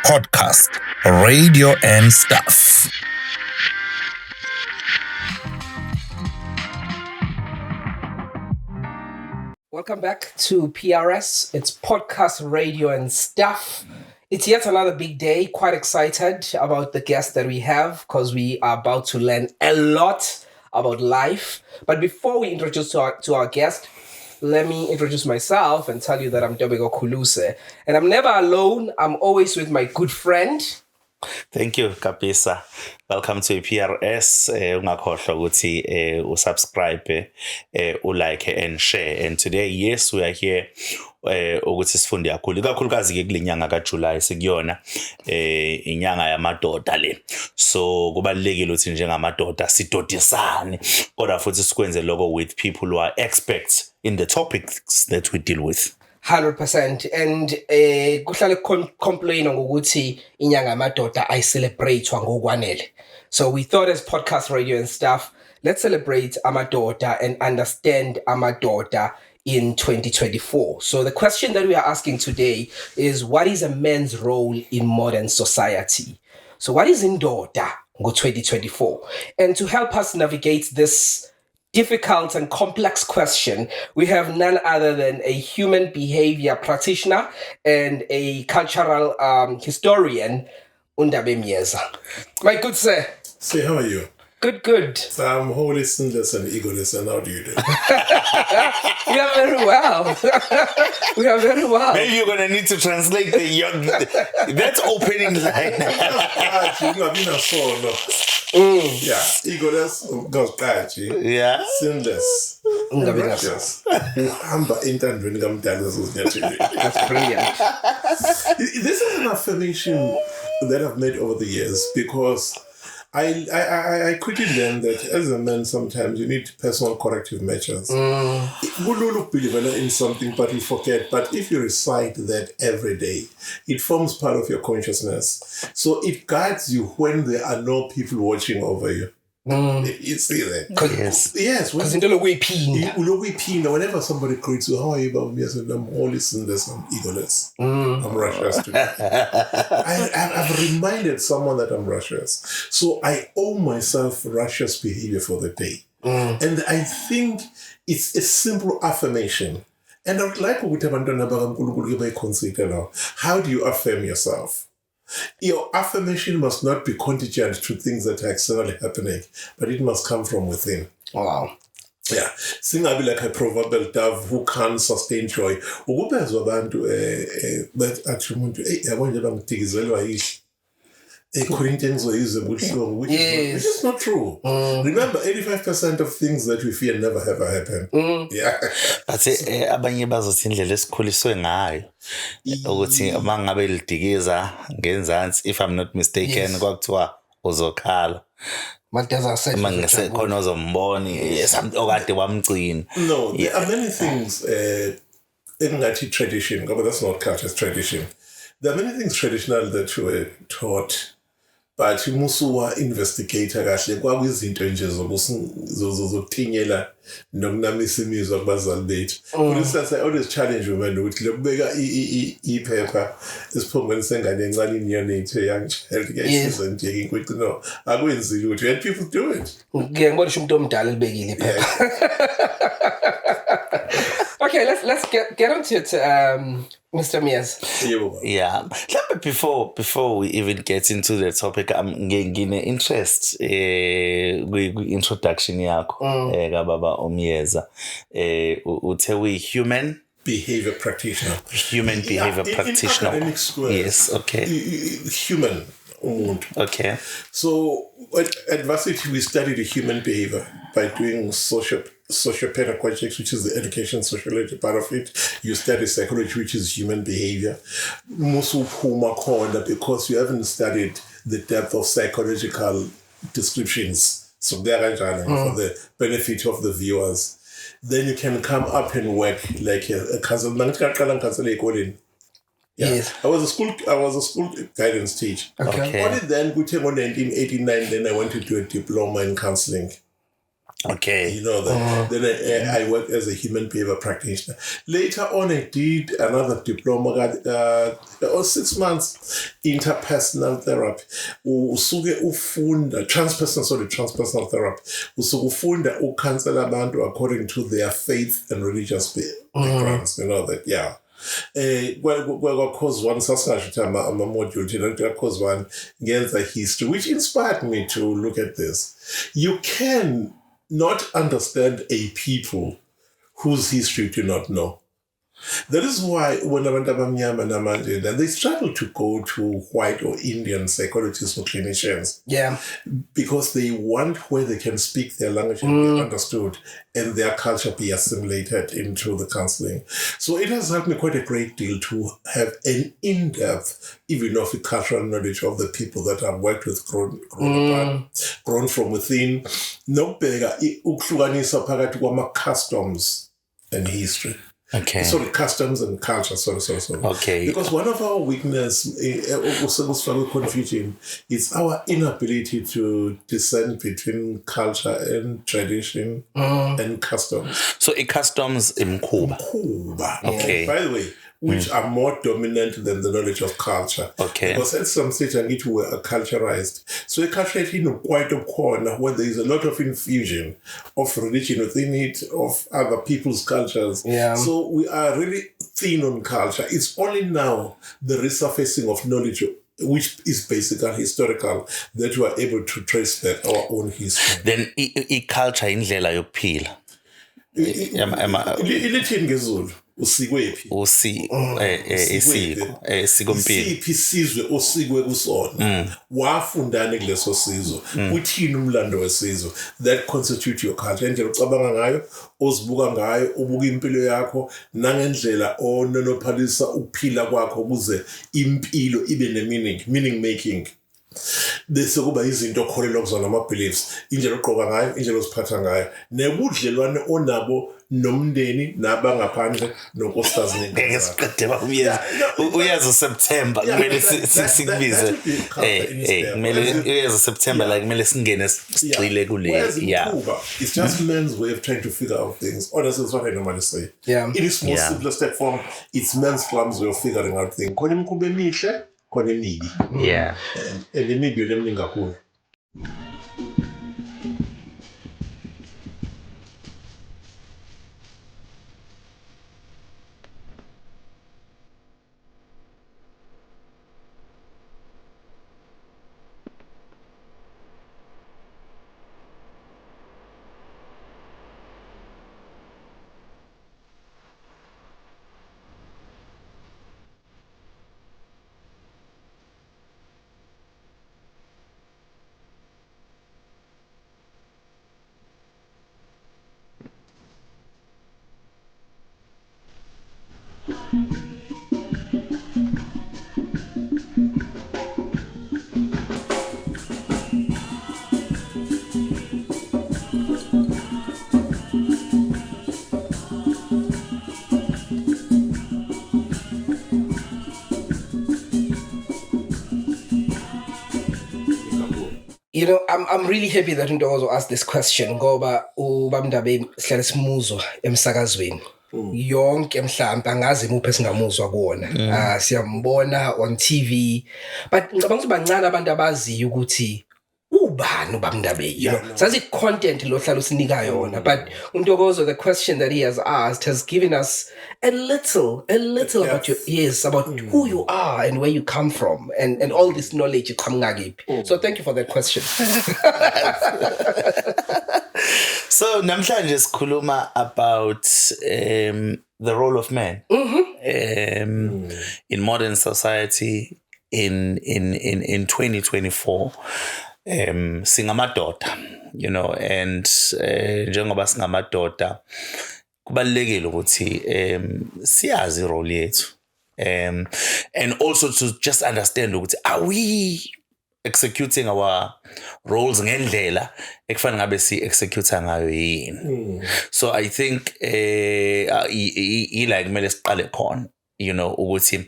podcast, radio and stuff. Welcome back to PRS. It's podcast, radio and stuff. It's yet another big day. Quite excited about the guest that we have because we are about to learn a lot about life. But before we introduce to our guest, let me introduce myself and tell you that I'm Dobego Kuluse. And I'm never alone. I'm always with my good friend. Thank you, Kapisa. Welcome to PRS. Ungakhohlwa ukuthi usubscribe, ulike and share. And today, yes, we are here ukuthi sifunde kakhulukazi ke kulenyanga kaJuly sikuyona inyanga yamadoda le. So kubalekile ukuthi njengamadoda sidodisane kodwa futhi sikwenze lokho with people who are experts in the topics that we deal with. 100%. And kuhlale complain ngokuthi inyanga yamadoda ay celebrate ngokwanele. So we thought as podcast, radio and stuff, let's celebrate amadoda and understand amadoda in 2024. So the question that we are asking today is, what is a man's role in modern society? So what is indoda ngo 2024? And to help us navigate this difficult and complex question, we have none other than a human behavior practitioner and a cultural historian, Undabe Mnyeza. My good sir. Say, how are you? Good. I'm wholly sinless and egoless, and how do you do? We are very well. We are very well. Maybe you're going to need to translate that's opening line. Yeah, egoless, yeah, sinless, righteous. That's brilliant. This is an affirmation that I've made over the years because I quickly learned that as a man, sometimes you need personal corrective measures. You believe in something, but you forget. But if you recite that every day, it forms part of your consciousness. So it guides you when there are no people watching over you. You see that? Yes. Whenever somebody greets you, how are you, Bob? Yes, I'm holy sinless, I'm egoless. I'm righteous too. I've reminded someone that I'm righteous. So I owe myself righteous behavior for the day. And I think it's a simple affirmation. And I would like to consider how do you affirm yourself? Your affirmation must not be contingent to things that are externally happening, but it must come from within. Wow. Yeah. Singabi like a proverbial dove who can't sustain joy. Ukubezwa abantu but athi umuntu yabona nje bangitikizelwa yihle. Corinthians which is not true. Remember, 85% of things that we fear never ever happen. Yeah. But abanye bazothi indlela esikhuliswe ngayo ukuthi mangabe lidikiza ngenzansi, if I'm not mistaken, kwakuthiwa uzokhala. No, there are many things in tradition, but that's not culture, it's tradition. There are many things traditional that were taught, but musuwa investigator kahle kwakuyizinto nje zokuthinyela nokunamisa imizwa kubazali bethu. For instance, I always challenge women ukuthi lokubeka iphepha esiphongweni sengane encane neonate young child isn't taking quick no akwenzile ukuthi when people do it. Ngiyangibona umuntu omdala libekile iphepha. Okay, let's get onto it, Mr. Mias. Yeah. Before we even get into the topic, I'm getting interest introduction yakho kababa Mnyeza. Uthe we human behavior practitioner. Human behavior practitioner. In academic squares, yes, okay. Human. Okay. So at varsity we studied the human behavior by doing sociopedagogics, which is the education sociology part of it. You study psychology, which is human behavior. Because you haven't studied the depth of psychological descriptions. So for the benefit of the viewers. Then you can come up and work like a counselor. Yeah. Yes. I was a school guidance teacher. Okay. Only then, in 1989, then I went to do a diploma in counseling. Okay. You know that. Then I worked as a human behavior practitioner. Later on, I did another diploma, 6 months interpersonal therapy. Usuke ufunda transpersonal therapy. Usuke ufunda ukhansela abantu according to their faith and religious backgrounds. You know that, yeah. Cause one sasingasho ukuthi ama-module thina cause one ngenza history, which inspired me to look at this. You can not understand a people whose history you do not know. That is why when abantu abamnyama namanje, they struggle to go to white or Indian psychologists or clinicians. Yeah. Because they want where they can speak their language and be understood and their culture be assimilated into the counseling. So it has helped me quite a great deal to have an in-depth, even of the cultural knowledge of the people that I've worked with, grown from within. Nokubheka ukuhlukanisa phakathi kwama-customs and history. Okay. Sorry, customs and culture. Sorry. Okay. Because one of our weaknesses, confusion, is our inability to discern between culture and tradition and customs. So customs imkhuba. Okay. By the way, which are more dominant than the knowledge of culture. Okay. Because at some stage I need to were culturized. So a culture is quite a corner where there is a lot of infusion of religion within it, of other people's cultures. Yeah. So we are really thin on culture. It's only now the resurfacing of knowledge, which is basically historical, that we are able to trace back our own history. Then culture indlela yokuphila. Ilithini ngezulu? Usikwephi? Isikompilo. Siphi isizwe osikwe kusona? Wafundani kuleso sizwe? Uthini umlando wesizwe? That constitute your culture. Indlela ucabanga ngayo, ozibuka ngayo, ubuka impilo yakho, nangendlela ononophalisa ukuphila kwakho ukuze impilo ibe meaning making. Bese kuba izinto okholelwa kuzona ama-beliefs, indlela ogqoka ngayo, indlela oziphatha ngayo, nebudlelwane onabo nomndeni nabangaphandle nonkosikazi nengane. Uyazi September kumele sikubize. Kumele uyazi September like kumele singene sigcile kule. Yeah. It's just men's way of trying to figure out things. Or that's what I normally say. Yeah. In its most simplest form, it's men's clumsy way of figuring out things. Khona imikhuba emihle, khona emibi. Yeah. And emibi lemningi kakhulu. You know, I'm really happy that Ntokozo asked this question ngoba ubamNdabe sihlale simuzwa emsakazweni. Yonke mhlawumbe angazi imuphi esingamuzwa kuona. Siyambona on TV. But ngicabanga ukuthi bancane abantu abaziyo ukuthi ubani ubamNdabe, you know. Sazi content lo hlalo sinika yona, but Ntokozo, the question that he has asked has given us a little about about who you are and where you come from and all this knowledge So thank you for that question. So namhlanje sikhuluma about the role of man in modern society in 2024. Singamadoda, you know, and njengoba singamadoda kubalulekile ukuthi siyazi role yethu, and also to just understand ukuthi are we executing our roles ngendlela ekufanele ngabe si execute ngayo yini. So I think like kumele siqale khona, you know, ukuthi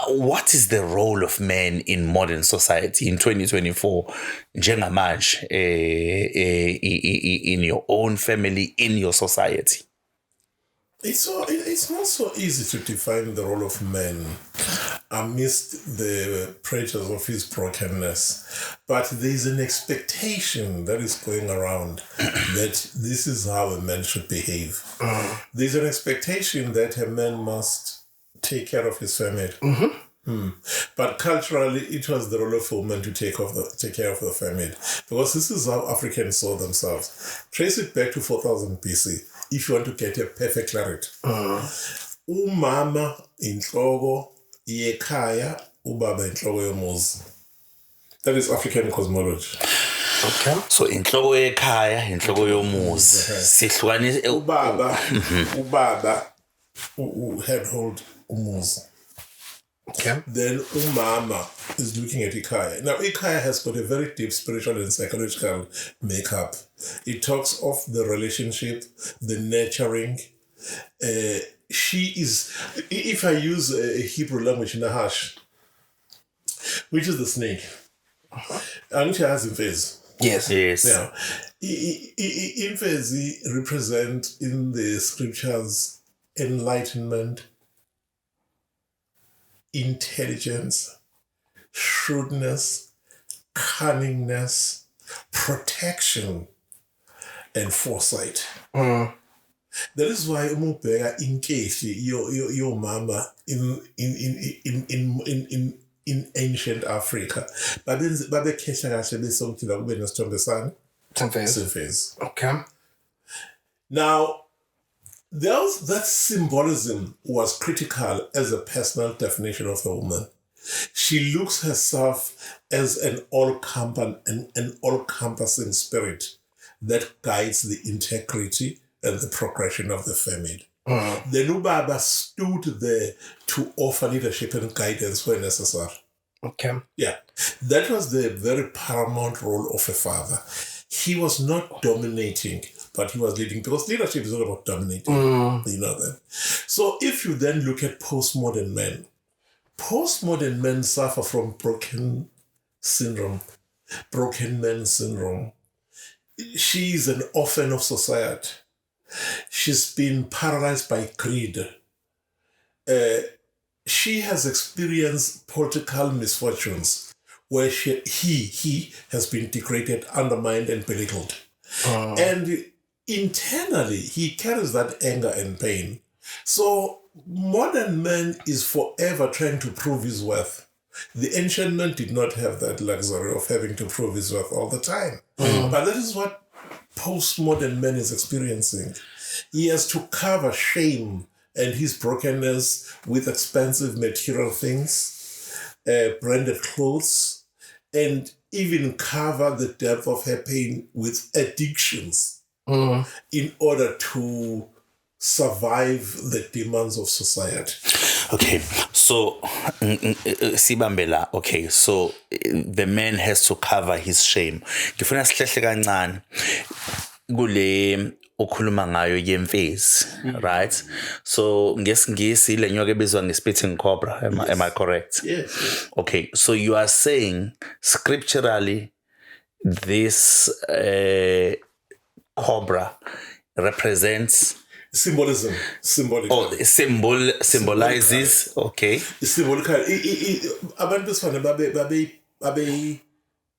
what is the role of men in modern society in 2024 njengamanje in your own family, in your society? It's not so easy to define the role of men amidst the pressures of his brokenness. But there's an expectation that is going around that this is how a man should behave. There's an expectation that a man must take care of his family. But culturally, it was the role of a woman to take care of the family. Because this is how Africans saw themselves. Trace it back to 4000 BC. If you want to get a perfect clarity. Umama inhloko yekhaya, ubaba inhloko yomuzi. That is African cosmology. Okay. So inhloko yekhaya, inhloko yomuzi. Sihlukanise ubaba head hold umuzi. Okay. Then umama is looking at Ikaya. Now, Ikaya has got a very deep spiritual and psychological makeup. It talks of the relationship, the nurturing. She is, if I use a Hebrew language, Nahash, which is the snake. Angisho has imfezi. Yes. Yeah. Imfezi represent in the scriptures enlightenment, intelligence, shrewdness, cunningness, protection, and foresight. That is why umubheka inkehli your mama in ancient Africa. Babekhehla kahle bese ukuthi la kube nesithombesana semfezi. Okay. Now, that symbolism was critical as a personal definition of a woman. She looks herself as an all-encompassing spirit that guides the integrity and the progression of the family. The Nubaba stood there to offer leadership and guidance where necessary. Okay. Yeah, that was the very paramount role of a father. He was not dominating, but he was leading, because leadership is not about dominating. You know that. So if you then look at postmodern men suffer from broken man syndrome. She is an orphan of society. She's been paralyzed by greed. She has experienced political misfortunes where he has been degraded, undermined, and belittled. And internally, he carries that anger and pain. So modern man is forever trying to prove his worth. The ancient man did not have that luxury of having to prove his worth all the time. But that is what postmodern man is experiencing. He has to cover shame and his brokenness with expensive material things, branded clothes, and even cover the depth of her pain with addictions in order to survive the demands of society. Okay, so sibambela. Okay, so the man has to cover his shame. Ngifuna sihlehle kancane kule okhuluma ngayo yemfezi, right? So ngesingisi le nyoka ebizwa nge-spitting cobra. Am I correct? Yes. Okay, so you are saying scripturally this cobra represents Symbolism. Symbolizes. Okay. Symbolical. Abantu besifane babe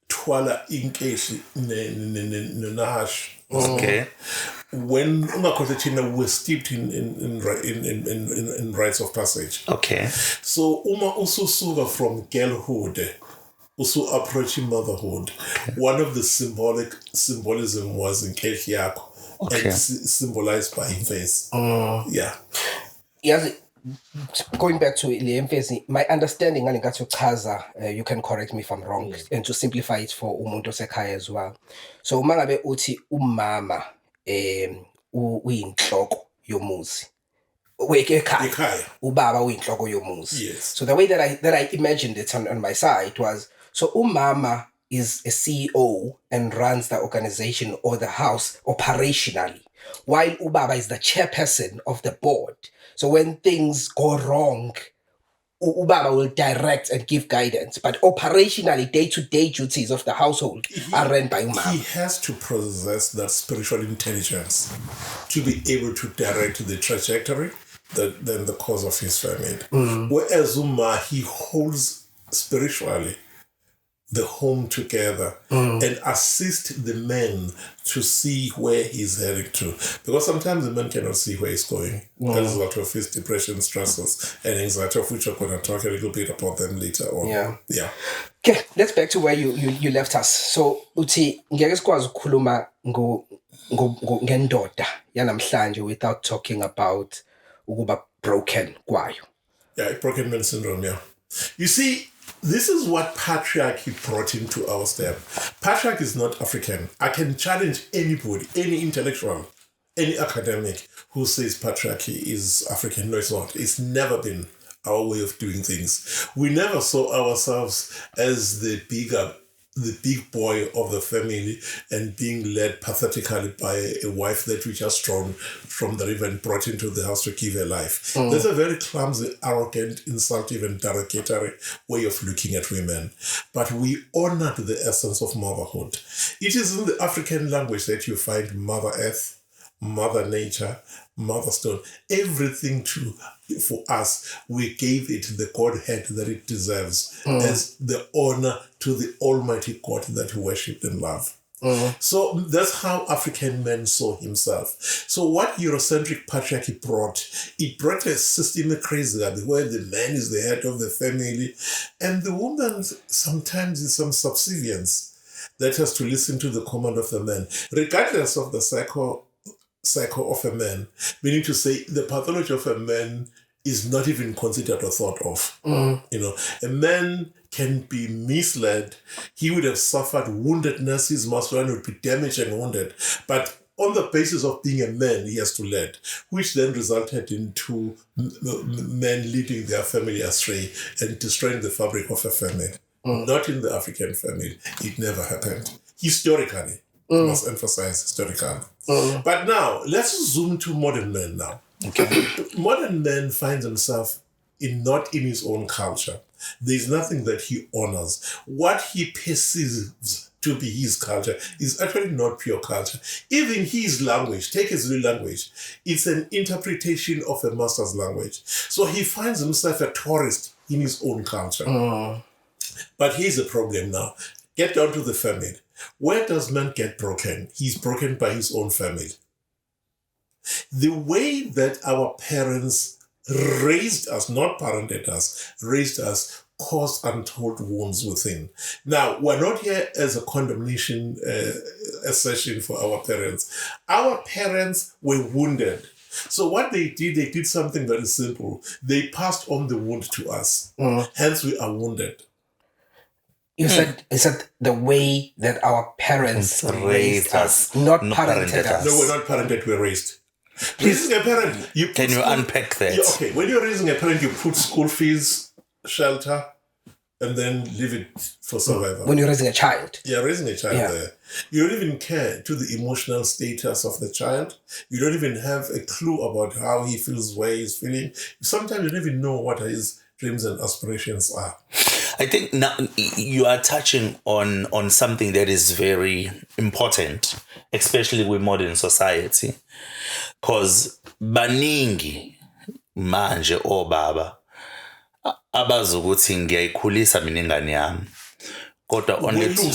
thwala inkehli nenahash. Okay. When we were steeped in rites of passage. Okay. So ususuka from girlhood, also approaching motherhood. One of the symbolism was inkehli yakho. Okay. And symbolized by face. Yeah. Yes. Going back to the emphasis, my understanding, you can correct me if I'm wrong, and to simplify it for umuntu osekhaya as well. So mangabe uthi umama uyinhloko yomuzi. Ekhaya. Ubaba uyinhloko yomuzi. Yes. So the way that I imagined it on my side was, so umama is a CEO and runs the organization or the house operationally, while ubaba is the chairperson of the board. So when things go wrong, Ubaba will direct and give guidance, but operationally, day-to-day duties of the household are run by He Umama. has to possess that spiritual intelligence to be able to direct the trajectory, then the course of his family. Whereas Uma, he holds spiritually the home together and assist the men to see where he's heading to. Because sometimes the men cannot see where he's going as a result of his depression, stresses, and anxiety, of which I'm going to talk a little bit about them later on. Yeah. Okay, let's back to where you left us. So, uthi ngeke sikwazi ukukhuluma ngendoda yanamhlanje without talking about ukuba broken kwayo. Yeah, broken man syndrome, yeah. You see, this is what patriarchy brought into our step. Patriarchy is not African. I can challenge anybody, any intellectual, any academic who says patriarchy is African. No, it's not. It's never been our way of doing things. We never saw ourselves as the big boy of the family and being led pathetically by a wife that we just thrown from the river and brought into the house to give her life. That's a very clumsy, arrogant, insulting, and derogatory way of looking at women. But we honored the essence of motherhood. It is in the African language that you find Mother Earth, Mother Nature, Mother Stone. Everything for us, we gave it the Godhead that it deserves as the honor to the Almighty God that we worship and love. So that's how African men saw himself. So what Eurocentric patriarchy brought, it brought a systemic crazy where the man is the head of the family and the woman sometimes is some subservience that has to listen to the command of the man, regardless of the psycho of a man, meaning to say the pathology of a man is not even considered or thought of. You know, a man can be misled. He would have suffered woundedness. His masculinity would be damaged and wounded. But on the basis of being a man, he has to lead, which then resulted into men leading their family astray and destroying the fabric of a family. Not in the African family. It never happened. Historically. I must emphasize historically. But now, let's zoom to modern men now. Okay. Modern man finds himself not in his own culture. There's nothing that he honors. What he perceives to be his culture is actually not pure culture. Even his language, take his real language, it's an interpretation of a master's language. So he finds himself a tourist in his own culture. But here's the problem now. Get down to the family. Where does man get broken? He's broken by his own family. The way that our parents raised us, not parented us, raised us, caused untold wounds within. Now, we're not here as a condemnation session for our parents. Our parents were wounded. So what they did something very simple. They passed on the wound to us. Hence, we are wounded. You said the way that our parents raised us, not parented us. No, we're not parented, we're raised. Raising a parent, can you unpack that? Yeah, okay, when you're raising a parent, you put school fees, shelter, and then leave it for survival. When you're raising a child. Yeah, raising a child there. You don't even care to the emotional status of the child. You don't even have a clue about how he feels, where he's feeling. Sometimes you don't even know what his dreams and aspirations are. I think now you are touching on something that is very important, especially with modern society. Because baningi manje obaba abazi ukuthi ngiyayikhulisa mina ingane yami. Kodwa angithi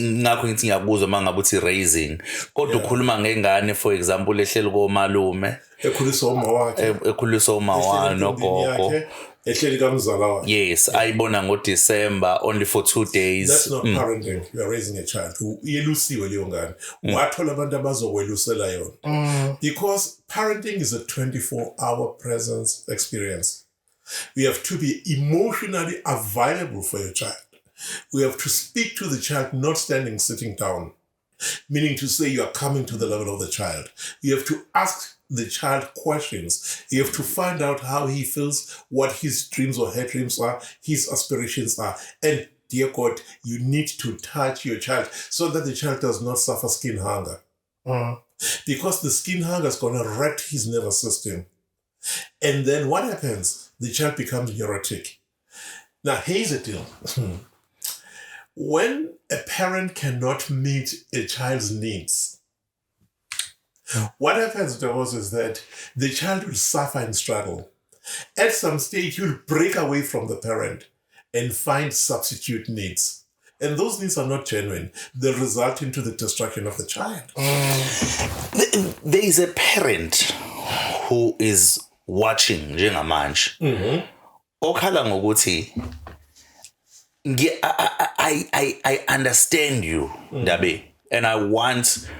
ngakho ngithi ngiyakuzwa mangabe uthi raising. Kodwa ukhuluma ngengane for example ehleli komalume. Ekhuliswa uma wakhe nogogo. Yes, ayibona ngoDecember only for 2 days. That's not parenting. You are raising a child. Uyelusiwe leyo ngane. Wathola abantu abazokwelusela yona. Because parenting is a 24-hour presence experience. We have to be emotionally available for your child. We have to speak to the child, not sitting down. Meaning to say you are coming to the level of the child. You have to ask the child questions. You have to find out how he feels, what his dreams or her dreams are, his aspirations are. And dear God, you need to touch your child so that the child does not suffer skin hunger. because the skin hunger is going to wreck his nervous system. And then what happens? The child becomes neurotic. Now, here's the deal. When a parent cannot meet a child's needs, what happens to us is that the child will suffer and struggle. At some stage, you'll break away from the parent and find substitute needs. And those needs are not genuine. They result into the destruction of the child. There is a parent who is watching njengamanje. Okhala ngokuthi I understand you, Dabe, and I want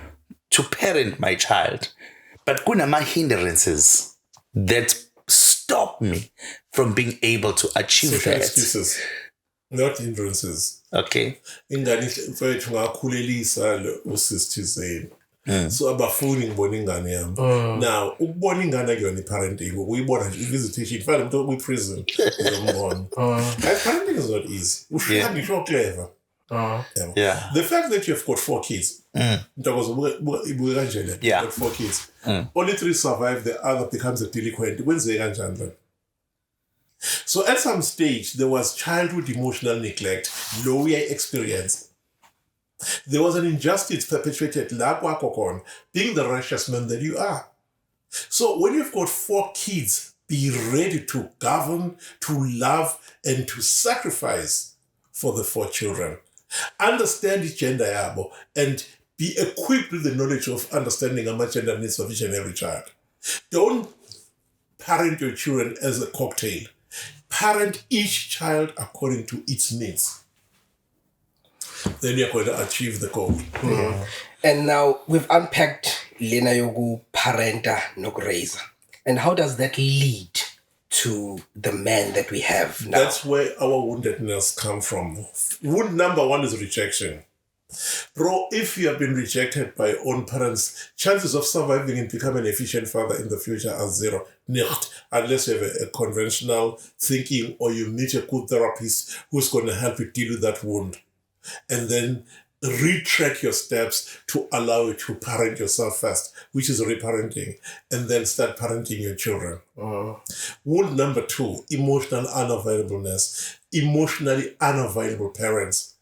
to parent my child, but kunama hindrances that stop me from being able to achieve Social that. excuses, not hindrances. Okay. Ingane mfethu ngakhulelisa usisithizeni. So abafuni ngibona ingane yami. Now ukubona ingane kuyona iparenting ukuyibona nje visitation fanele umuntu kwi-prison uzombona. Parenting is not easy. Ufika ngisho clever. Yeah. The fact that you've got 4 kids, ibuke kanjena, you've got 4 kids, only 3 survive, the other becomes a delinquent. Kwenzeka kanjani then? So at some stage, there was childhood emotional neglect, low experience. There was an injustice perpetrated, being the righteous man that you are. So when you've got 4 kids, be ready to govern, to love, and to sacrifice for the 4 children. Understand each gender yabo and be equipped with the knowledge of understanding how much gender needs of each and every child. Don't parent your children as a cocktail. Parent each child according to its needs. Then you're going to achieve the goal. And now we've unpacked Lena Yogu parenta nokureza. And how does that lead to the man that we have now? That's where our woundedness comes from. Wound number 1 is rejection. Bro, if you have been rejected by your own parents, chances of surviving and becoming an efficient father in the future are 0. Nicht, unless you have a conventional thinking or you meet a good therapist who's going to help you deal with that wound. And then retrack your steps to allow you to parent yourself first, which is reparenting, and then start parenting your children. Wound number 2, emotional unavailableness. Emotionally unavailable parents,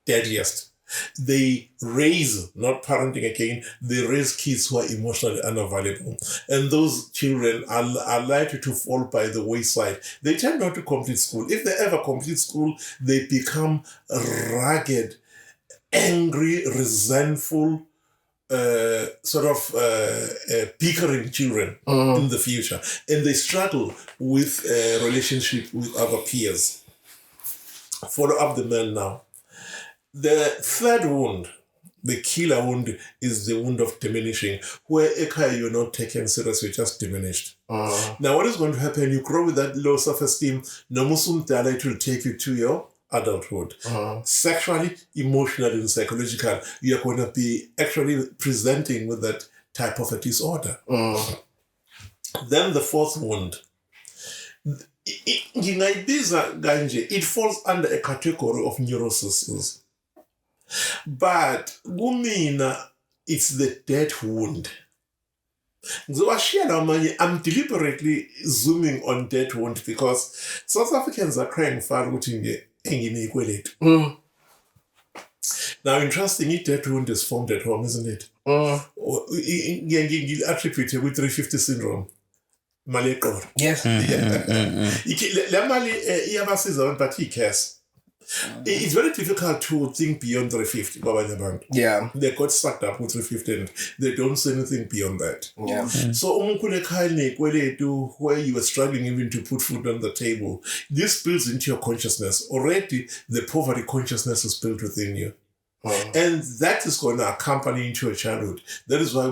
deadiest. They raise, not parenting again, they raise kids who are emotionally unavailable. And those children are likely to fall by the wayside. They tend not to complete school. If they ever complete school, they become rugged, angry, resentful, bickering children in the future. And they struggle with relationship with other peers. Follow up the man now. The third wound, the killer wound, is the wound of diminishing, where you're not taken seriously, you're just diminished. Now, what is going to happen? You grow with that low self-esteem, no musum dala, it will take you to your adulthood. Sexually, emotionally, and psychological, you're going to be actually presenting with that type of a disorder. Then the fourth wound, it falls under a category of neurosis. But Gumina, it's the dead wound. I'm deliberately zooming on dead wound because South Africans are crying for inequality. Now, interestingly, dead wound is formed at home, isn't it? You attribute it with 350 syndrome. Yes. But he cares. It's very difficult to think beyond 350. Yeah. They got sucked up with 350 and they don't say anything beyond that. Yeah. So, where you were struggling even to put food on the table, this builds into your consciousness. Already, the poverty consciousness is built within you. And that is going to accompany into your childhood. That is why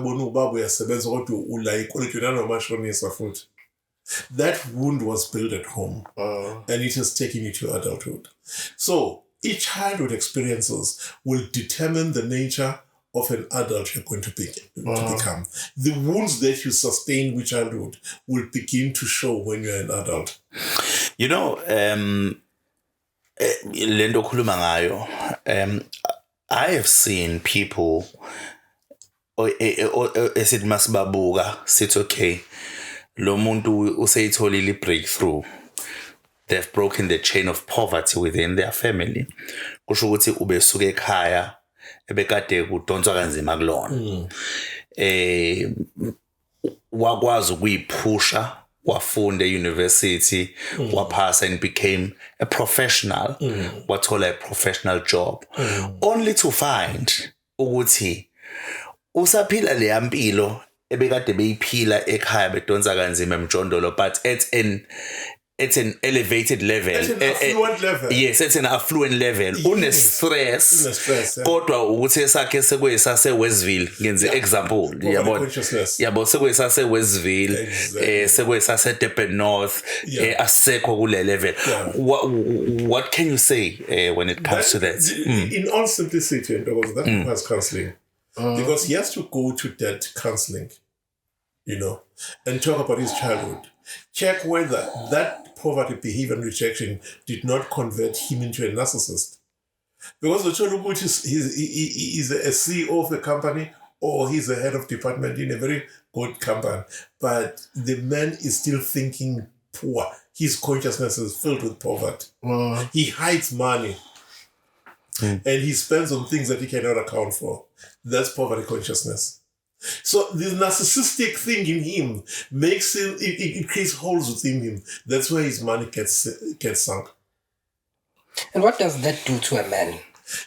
that wound was built at home and it has taken you to adulthood. So each childhood experiences will determine the nature of an adult you're going to become. The wounds that you sustain with childhood will begin to show when you're an adult. You know, Lendo Kulumangayo, I have seen people esithi masibabuka sithi okay lo muntu useyitholile breakthrough, they've broken the chain of poverty within their family, kusho ukuthi ubesuka ekhaya ebekade kudonswa kanzima kulona, wakwazi ukuyiphusha wafunda e-university, waphasa and became a professional, wathola a professional job, only to find ukuthi usaphila leya mpilo ebekade beyiphila ekhaya bedonsa kanzima emjondolo, but at an elevated level, At an affluent level. Yes, at an affluent level. Une-stress kodwa ukuthi esakhe sekuyisase Westville ngenze example yabo consciousness. yabo sekuyisase Westville, Exactly. sekuyisase Durban North, asekho kule level. Yeah. What can you say when it comes to that? In all simplicity, because that requires counseling. Because he has to go to that counseling, and talk about his childhood. Check whether that poverty behavior and rejection did not convert him into a narcissist. Because the child he's a CEO of a company, or he's a head of department in a very good company, but the man is still thinking poor. His consciousness is filled with poverty. He hides money. And he spends on things that he cannot account for. That's poverty consciousness. So this narcissistic thing in him makes him, it creates holes within him. That's where his money gets sunk. And what does that do to a man?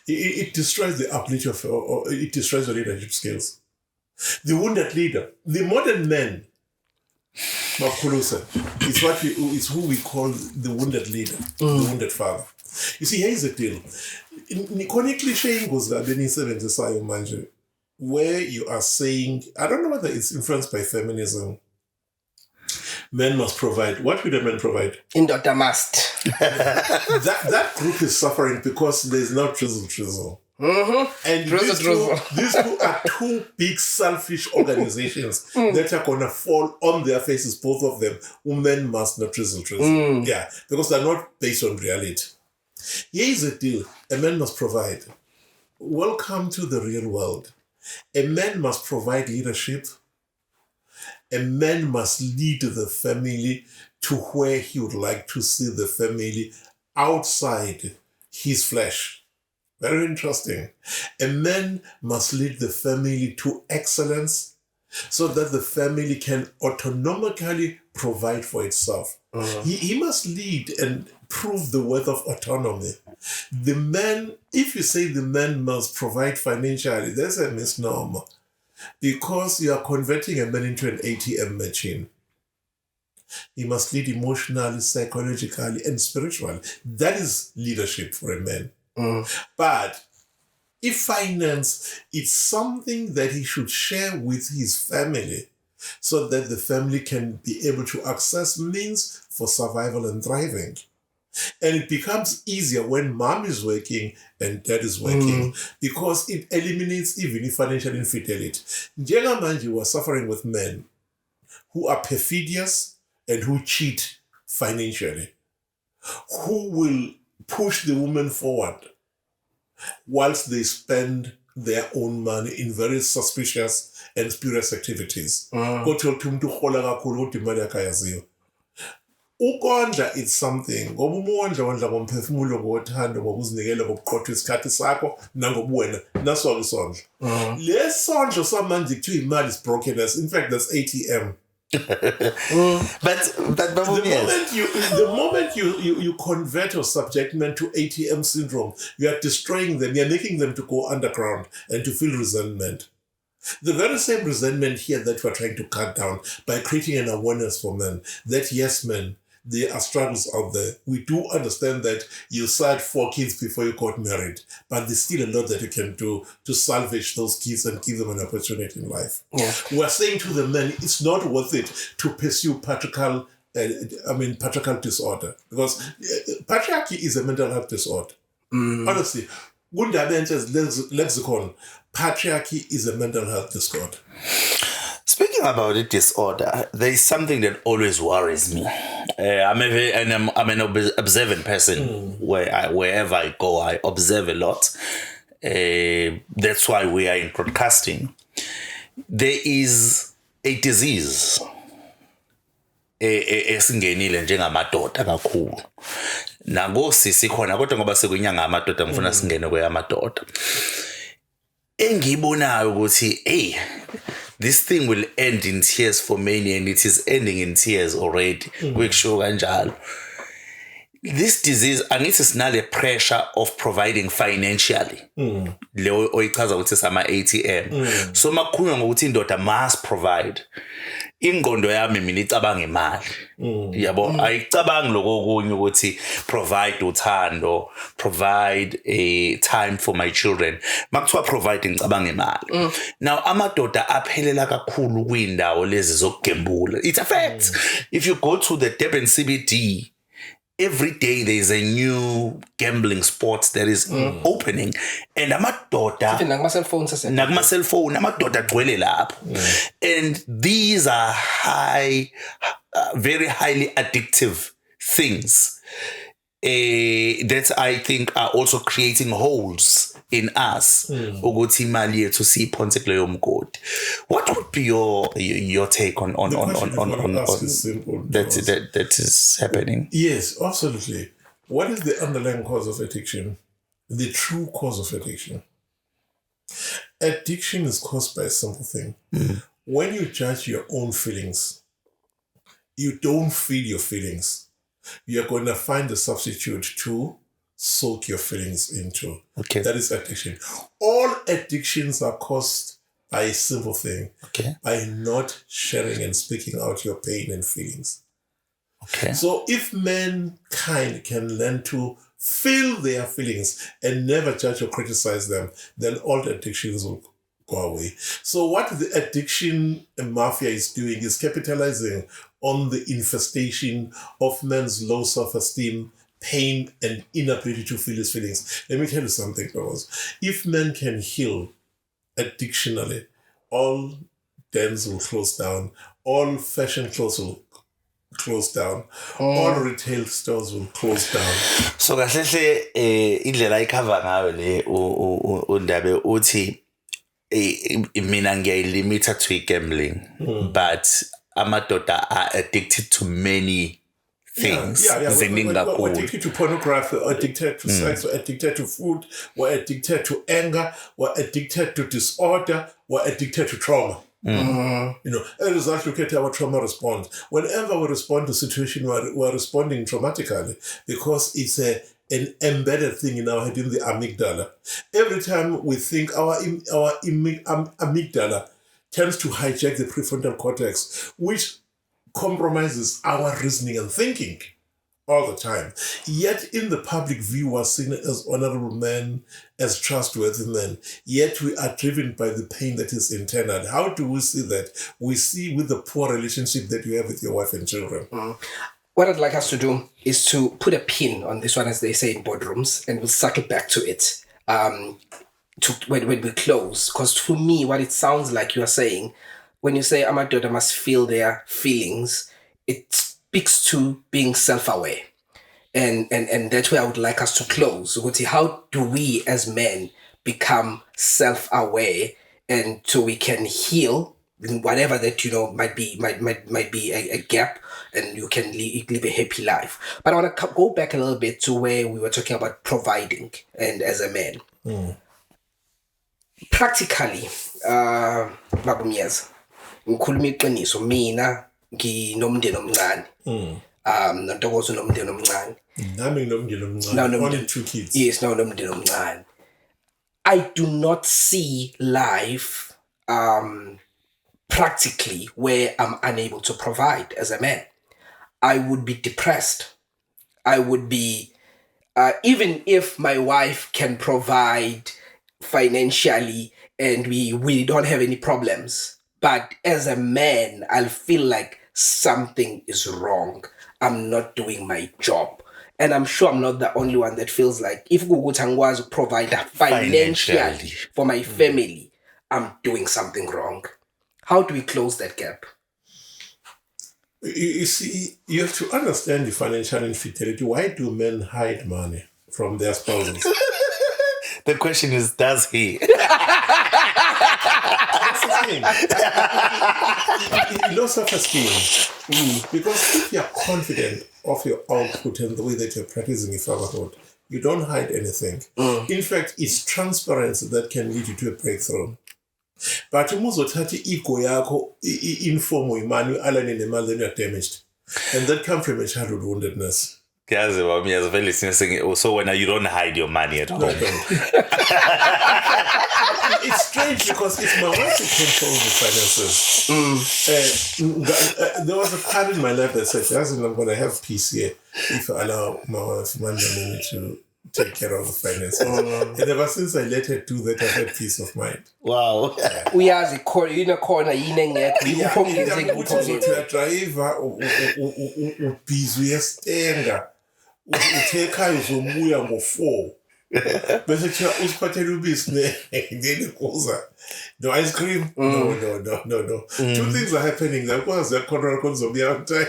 It destroys the ability of, or it destroys the leadership skills. The wounded leader, the modern man, Makulusa, is who we call the wounded leader, the wounded father. You see, here's the deal. Nikoni cliche goes manje, where you are saying, I don't know whether it's influenced by feminism. Men must provide. What will the men provide? Indoda must. That group is suffering because there's no drizzle. And these two are two big selfish organizations that are gonna fall on their faces, both of them. Women must not drizzle. Yeah, because they're not based on reality. Here is the deal. A man must provide. Welcome to the real world. A man must provide leadership. A man must lead the family to where he would like to see the family outside his flesh. Very interesting. A man must lead the family to excellence so that the family can autonomically provide for itself. He must lead and prove the worth of autonomy. The man, if you say the man must provide financially, that's a misnomer. Because you are converting a man into an ATM machine. He must lead emotionally, psychologically, and spiritually. That is leadership for a man. But if finance is something that he should share with his family so that the family can be able to access means for survival and thriving. And it becomes easier when mom is working and dad is working because it eliminates even financial infidelity. Njengamanje, we are suffering with men who are perfidious and who cheat financially, who will push the woman forward whilst they spend their own money in very suspicious and spurious activities. Ukondla is something. Ngoba umondla wondla ngomphefumulo ngothando ngokuzinikela ngobuqotho isikhathi sakho nangobuwena naso isondlo. Le sondlo samanje kuthiwa imali is brokenness. In fact, that's ATM. But the moment you convert or subject men to ATM syndrome, you are destroying them. You are making them to go underground and to feel resentment. The very same resentment here that we're trying to cut down by creating an awareness for men that yes, men, there are struggles out there. We do understand that you had 4 kids before you got married, but there's still a lot that you can do to salvage those kids and give them an opportunity in life. Yeah. We're saying to the men, it's not worth it to pursue patriarchal disorder, because patriarchy is a mental health disorder. Honestly, lexicon, patriarchy is a mental health disorder. Speaking about the disorder, there is something that always worries me. I'm an observant person. Wherever I go, I observe a lot. That's why we are in broadcasting. there is a disease esingenile njengamadoda kakhulu. Nangosisi khona kodwa ngoba sekuyinyanga amadoda ngifuna singene kweyamadoda. Engibonayo ukuthi hey, this thing will end in tears for many, and it is ending in tears already. Kwekusho kanjalo. This disease, angithi sinale pressure of providing financially. Leyo oyichaza ukuthi sama ATM. So makukhulunywa ngokuthi indoda must provide. Ingqondo yami mina icabanga imali. Yabo, ayicabangi lokho okunye ukuthi provide uthando, provide a time for my children. Makuthiwa provide ngicabanga imali. Now amadoda aphelela kakhulu kwindawo lezi zokugembula. It's a fact. If you go to the Durban CBD, every day there is a new gambling spot that is opening, and amadoda nakuma cell phone amadoda agcwele lapho, and these are very highly addictive things that I think are also creating holes in us. Ukuthi imali yethu siyiphonse kuleyo mgodi. What would be your take on that is happening? Yes, absolutely. What is the underlying cause of addiction? The true cause of addiction. Addiction is caused by a simple thing. When you judge your own feelings, you don't feel your feelings. You're going to find a substitute to soak your feelings into. Okay. That is addiction. All addictions are caused by a simple thing. Okay. By not sharing and speaking out your pain and feelings. Okay. So if mankind can learn to feel their feelings and never judge or criticize them, then all the addictions will go away. So what the addiction mafia is doing is capitalizing on the infestation of men's low self-esteem, pain, and inability to feel his feelings. Let me tell you something, Thomas. If men can heal addictionally, all dens will close down, all fashion clothes will close down, all retail stores will close down. So kahle indlela ayikhava ngayo le undabe uthi mina ngiyayilimita to gambling, but amadoda are addicted to many things. We're addicted to pornography, we're addicted to sex, we're addicted to food, we're addicted to anger, we're addicted to disorder, we're addicted to trauma. As a result, look at our trauma response. Whenever we respond to a situation, we're responding traumatically because it's an embedded thing in our head, in the amygdala. Every time we think, our amygdala tends to hijack the prefrontal cortex, which compromises our reasoning and thinking all the time. Yet in the public view, we're seen as honorable men, as trustworthy men. Yet we are driven by the pain that is internal. How do we see that? We see with the poor relationship that you have with your wife and children. What I'd like us to do is to put a pin on this one, as they say in boardrooms, and we'll circle back to it when we close. Because for me, what it sounds like you are saying, when you say amadoda must feel their feelings, it speaks to being self-aware. And that's where I would like us to close. How do we as men become self-aware and so we can heal whatever that might be a gap, and you can live a happy life. But I want to go back a little bit to where we were talking about providing and as a man. Practically, Babu Miyaz, ngikhuluma iqiniso mina nginomndeni omncane. Nontokozo nomndeni omncane. Nami nginomndeni omncane. Only 2 kids. Yes, now nomndeni omncane. I do not see life practically where I'm unable to provide as a man. I would be depressed. I would be, even if my wife can provide financially and we don't have any problems, but as a man, I'll feel like something is wrong. I'm not doing my job. And I'm sure I'm not the only one that feels like if Gugu Tangwa's provide financially for my family, I'm doing something wrong. How do we close that gap? You see, you have to understand the financial infidelity. Why do men hide money from their spouses? The question is, does he? Low self-esteem. Because if you're confident of your output and the way that you're practicing your fatherhood, you don't hide anything. In fact, it's transparency that can lead you to a breakthrough. But umuzothatha ego yakho inform imali alane nemali, then you're damaged. And that comes from a childhood woundedness. Very listening. So when you don't hide your money at home. No, I don't. It's strange because it's my wife who controls the finances. There was a part in my life that said, I'm going to have peace here if I allow my wife money to take care of the finances. And ever since I let her do that, I've had peace of mind. Wow. Uyazi khona yini khona yini engekho Uthi driver ubhizi uyestenga utheka uzobuya ngo4 bese kuthiwa usiphathele ubisi ngene kuza no ice cream no. Two things are happening there because they're control konzobuya on time.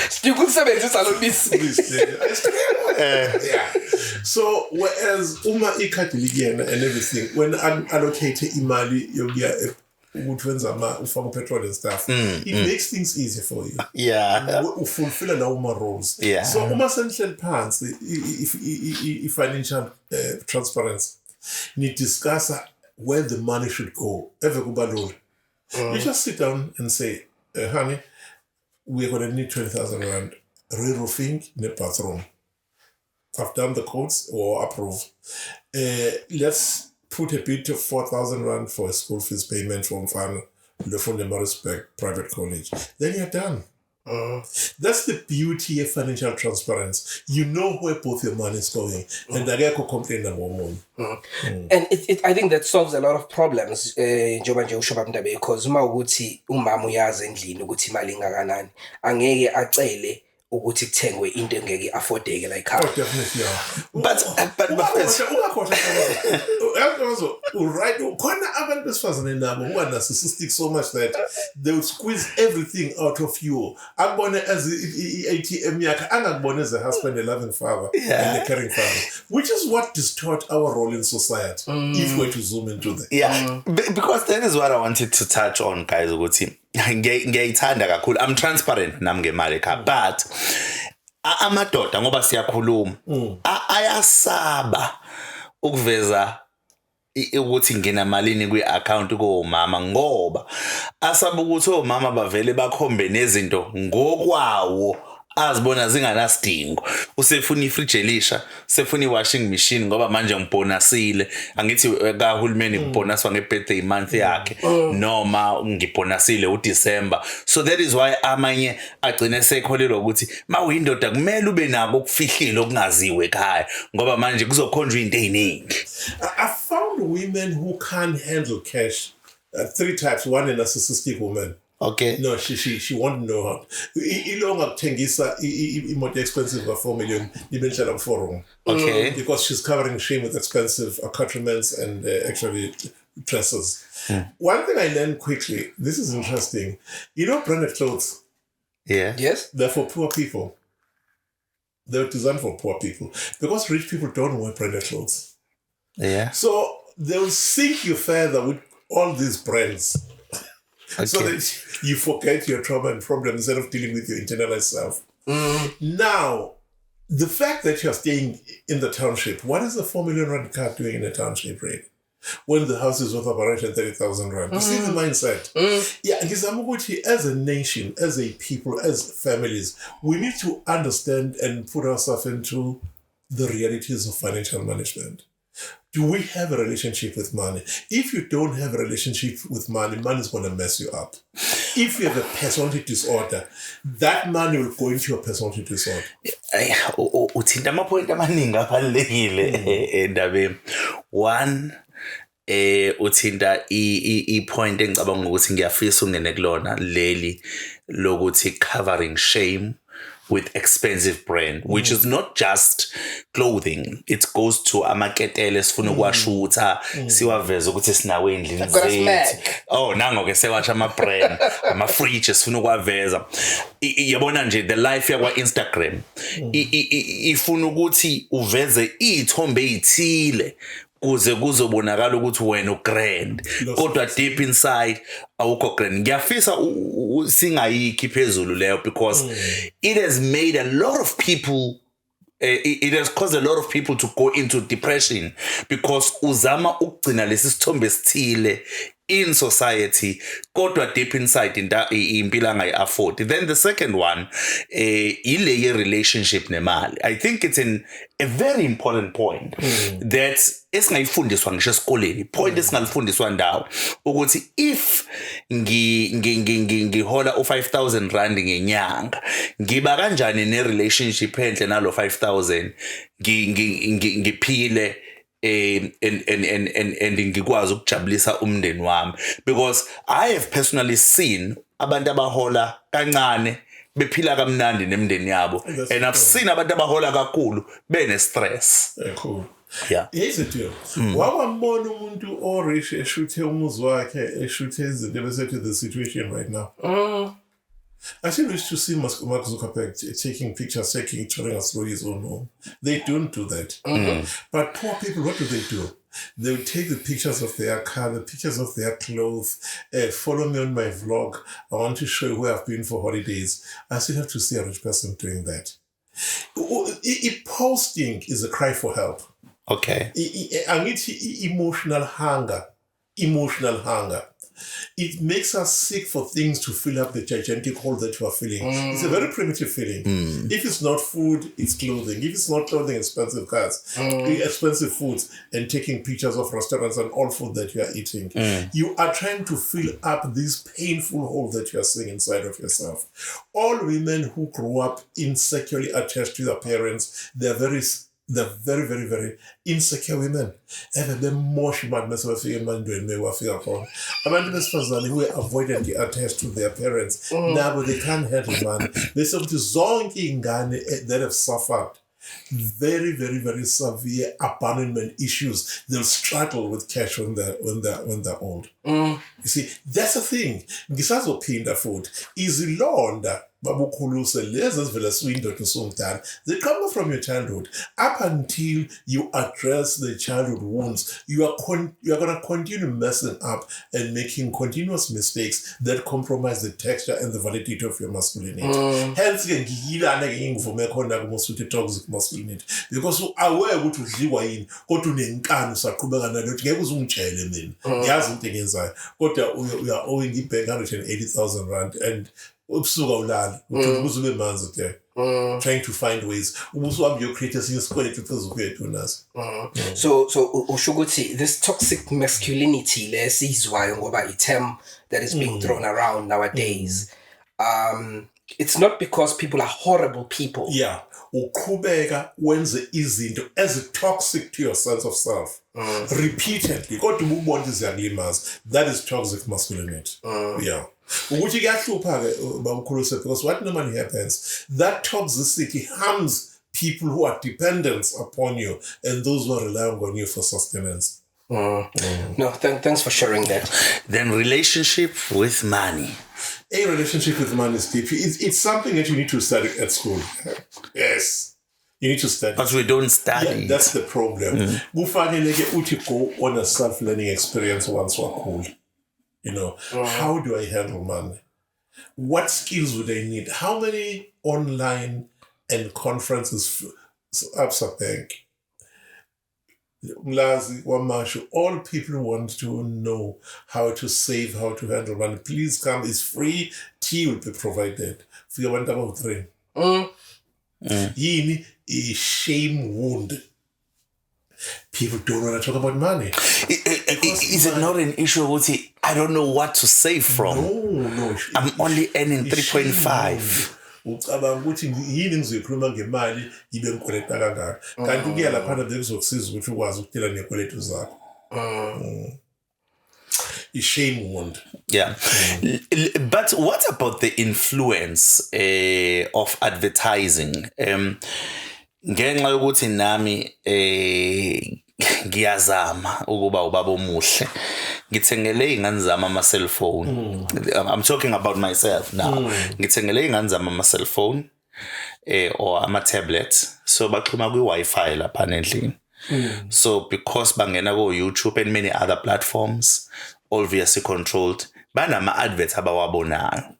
Stikusebenzisa lo bisi. Yeah. So whereas uma ikhadi likena and everything, when I allocate imali yokuya ukwenza ufaka petrol and stuff, it makes things easier for you. Yeah. Fulfill now uma roles. Yeah. So uma senhleli phansi if financial transparency, need discuss where the money should go. Eve kubalula. You just sit down and say, honey, we're going to need 20,000 rand re-roofing in the bathroom. I've done the codes or approve. Let's put a bit of 4,000 rand for a school fees payment from Marisburg Private College. Then you're done. That's the beauty of financial transparency. You know where both your money is going, and I get complain about more. And I think that solves a lot of problems. Njengoba nje usho bamntabe because uma ukuthi umama uyazi endlini ukuthi imali ingakanani, angeke acele ukuthi kuthengwe into engeke affordeke like car. Oh, definitely, yeah. But right, khona abantu besifazane nabo who are narcissistic so much that they will squeeze everything out of you. Akubone as ATM yakhe, angakubone as a husband, a loving father, and a caring father, which is what distort our role in society. If we're to zoom into that, because that is what I wanted to touch on, guys. Ukuthi ngiyayithanda kakhulu. I'm transparent nami ngemali ekhaya, but amadoda ngoba siyakhuluma ayasaba ukuveza ukuthi ngina malini kwi-account komama ngoba asaba ukuthi omama bavele bakhombe nezinto ngokwawo azibona zinganasidingo. Usefuna ifridge elisha, sefuna iwashing machine ngoba manje ngibonasile, angithi kahulumeni ngibonaswa ngebirthday month yakhe noma ngibonasile uDecember. So that is why amanye agcine sekholelwa ukuthi mawuyindoda kumele ube nako ukufihlile okungaziwe ekhaya ngoba manje kuzokhonjwa into eziningi. I found women who can't handle cash. 3 types. One, a narcissistic woman. Okay. No, she won't know how. Ilonga kuthengisa imoto expensive for 4 million dimensional forum. Okay. Because she's covering shame with expensive accoutrements and actually dresses. One thing I learned quickly, this is interesting. You know branded clothes? Yeah. Yes. They're for poor people. They're designed for poor people. Because rich people don't wear branded clothes. Yeah. So they'll sink you further with all these brands. Okay. So that you forget your trauma and problems instead of dealing with your internalized self. Now, the fact that you're staying in the township, what is a 4 million rand car doing in a township, right? When the house is worth about 130,000 rand. You see the mindset? Yeah, as a nation, as a people, as families, we need to understand and put ourselves into the realities of financial management. Do we have a relationship with money? If you don't have a relationship with money, money is going to mess you up. If you have a personality disorder, that money will go into your personality disorder. Uthinta amapoint amaningi abalekile endabeni. One, uthinta i-point engicabanga ukuthi ngiyafisa ungene kulona leli lokuthi covering shame with expensive brand, which is not just clothing. It goes to amaketele sifuna ukuwashutha siwaveza ukuthi sinawe endlini zethu. Oh, nango-ke sewasha ama-brand, ama-fridge sifuna ukuwaveza. Yabona nje the life yakwa Instagram ifuna ukuthi uveze iy'thombe ey'thile kuze kuzobonakala ukuthi wena ugrand kodwa deep inside awukho grand. Ngiyafisa singayikhi phezulu leyo because it has made a lot of people it has caused a lot of people to go into depression because uzama ukugcina lesi sithombe esithile in society kodwa deep inside impilo angayi-afford. Then the second one ile ye-relationship nemali. I think it's a very important point that esingayifundiswa ngisho esikoleni, point esingalifundiswa ndawo ukuthi if ngihola u-5,000 rand ngenyanga ngiba kanjani ne-relationship enhle nalo 5,000 ngiphile and ngikwazi ukujabulisa umndeni wami, because I have personally seen abantu abahola kancane bephila kamnandi nemndeni yabo, and I've seen abantu abahola kakhulu bene stress. Cool. Yeah. Here's the deal. Wawambona umuntu orish eshuthe umuzi wakhe eshuthe izinto besethe the situation right now. I still wish to see Mark Zuckerberg taking pictures, touring us through his own home. They don't do that. But poor people, what do? They will take the pictures of their car, the pictures of their clothes. Follow me on my vlog. I want to show you where I've been for holidays. I still have to see a rich person doing that. Posting is a cry for help. Okay. Emotional hunger. It makes us seek for things to fill up the gigantic hole that you are feeling. It's a very primitive feeling. If it's not food, it's clothing. If it's not clothing, expensive cars, expensive foods, and taking pictures of restaurants and all food that you are eating. You are trying to fill up this painful hole that you are seeing inside of yourself. All women who grow up insecurely attached to their parents, they're very, very, very insecure women. Who are avoidantly attached to their parents. Now, but they can't handle money. There's something that have suffered very, very severe abandonment issues. They'll struggle with cash when they're old. You see, that's the thing. Ngisazophinda futhi izilonda babukhuluse lezi ezivela swindoda somdala, they come from your childhood. Up until you address the childhood wounds, you are going to continue messing up and making continuous mistakes that compromise the texture and the validity of your masculinity. Hence, toxic masculinity, because you are aware what to live in, go to the nkani usaqhubeka nalo ukuthi ngeke uzungitshele mina yazi into engenzani kodwa we are owing back 180,000 rand and ubusuka ulala ukuthi ube manzi there trying to find ways ubusuhambe uyocreate esinye isikweletu phezulu kwethu naso. So usho ukuthi this toxic masculinity lesizwayo ngoba i-term that is being thrown around nowadays, it's not because people are horrible people. Yeah. Uqhubeka wenze izinto as toxic to your sense of self repeatedly kodwa ubona iziyalimaza. That is toxic masculinity. Yeah. Ukuthi kuyahlupha ke babukhuluse, because what normally happens, that toxicity harms people who are dependent upon you and those who are relying on you for sustenance. No, thanks for sharing that. Then relationship with money. A relationship with money is deep. It's something that you need to study at school. Yes. You need to study. But we don't study. Yeah, that's the problem. Kufaneleke uthi go on a self-learning experience once wakhula. You know, how do I handle money? What skills would I need? How many online and conferences Absa Bank? Mlazi, Wamashu, all people want to know how to save, how to handle money. Please come. It's free. Tea will be provided. For your 1,3. Yini a shame wound. People don't want to talk about money. Is it not an issue with it? I don't know what to save from. No. I'm only earning 3.5. Ucabanga ukuthi yini ngizoyikhuluma ngemali ibe ngikweleta kangaka kanti kuya lapha bekuzokusiza ukuthi ukwazi ukutela nekweletu zakho. Shame wound. Yeah. But what about the influence of advertising? Ngenxa yokuthi nami ngiyazama ukuba ubaba omuhle ngithengele ingane zami ama cell phone. I'm talking about myself now. Ngithengele ingane zami ama cell phone or ama tablet, so baxhuma kwi Wi-Fi lapha endlini. So because bangena go YouTube and many other platforms, all VSC controlled, banama adverts abawabonayo.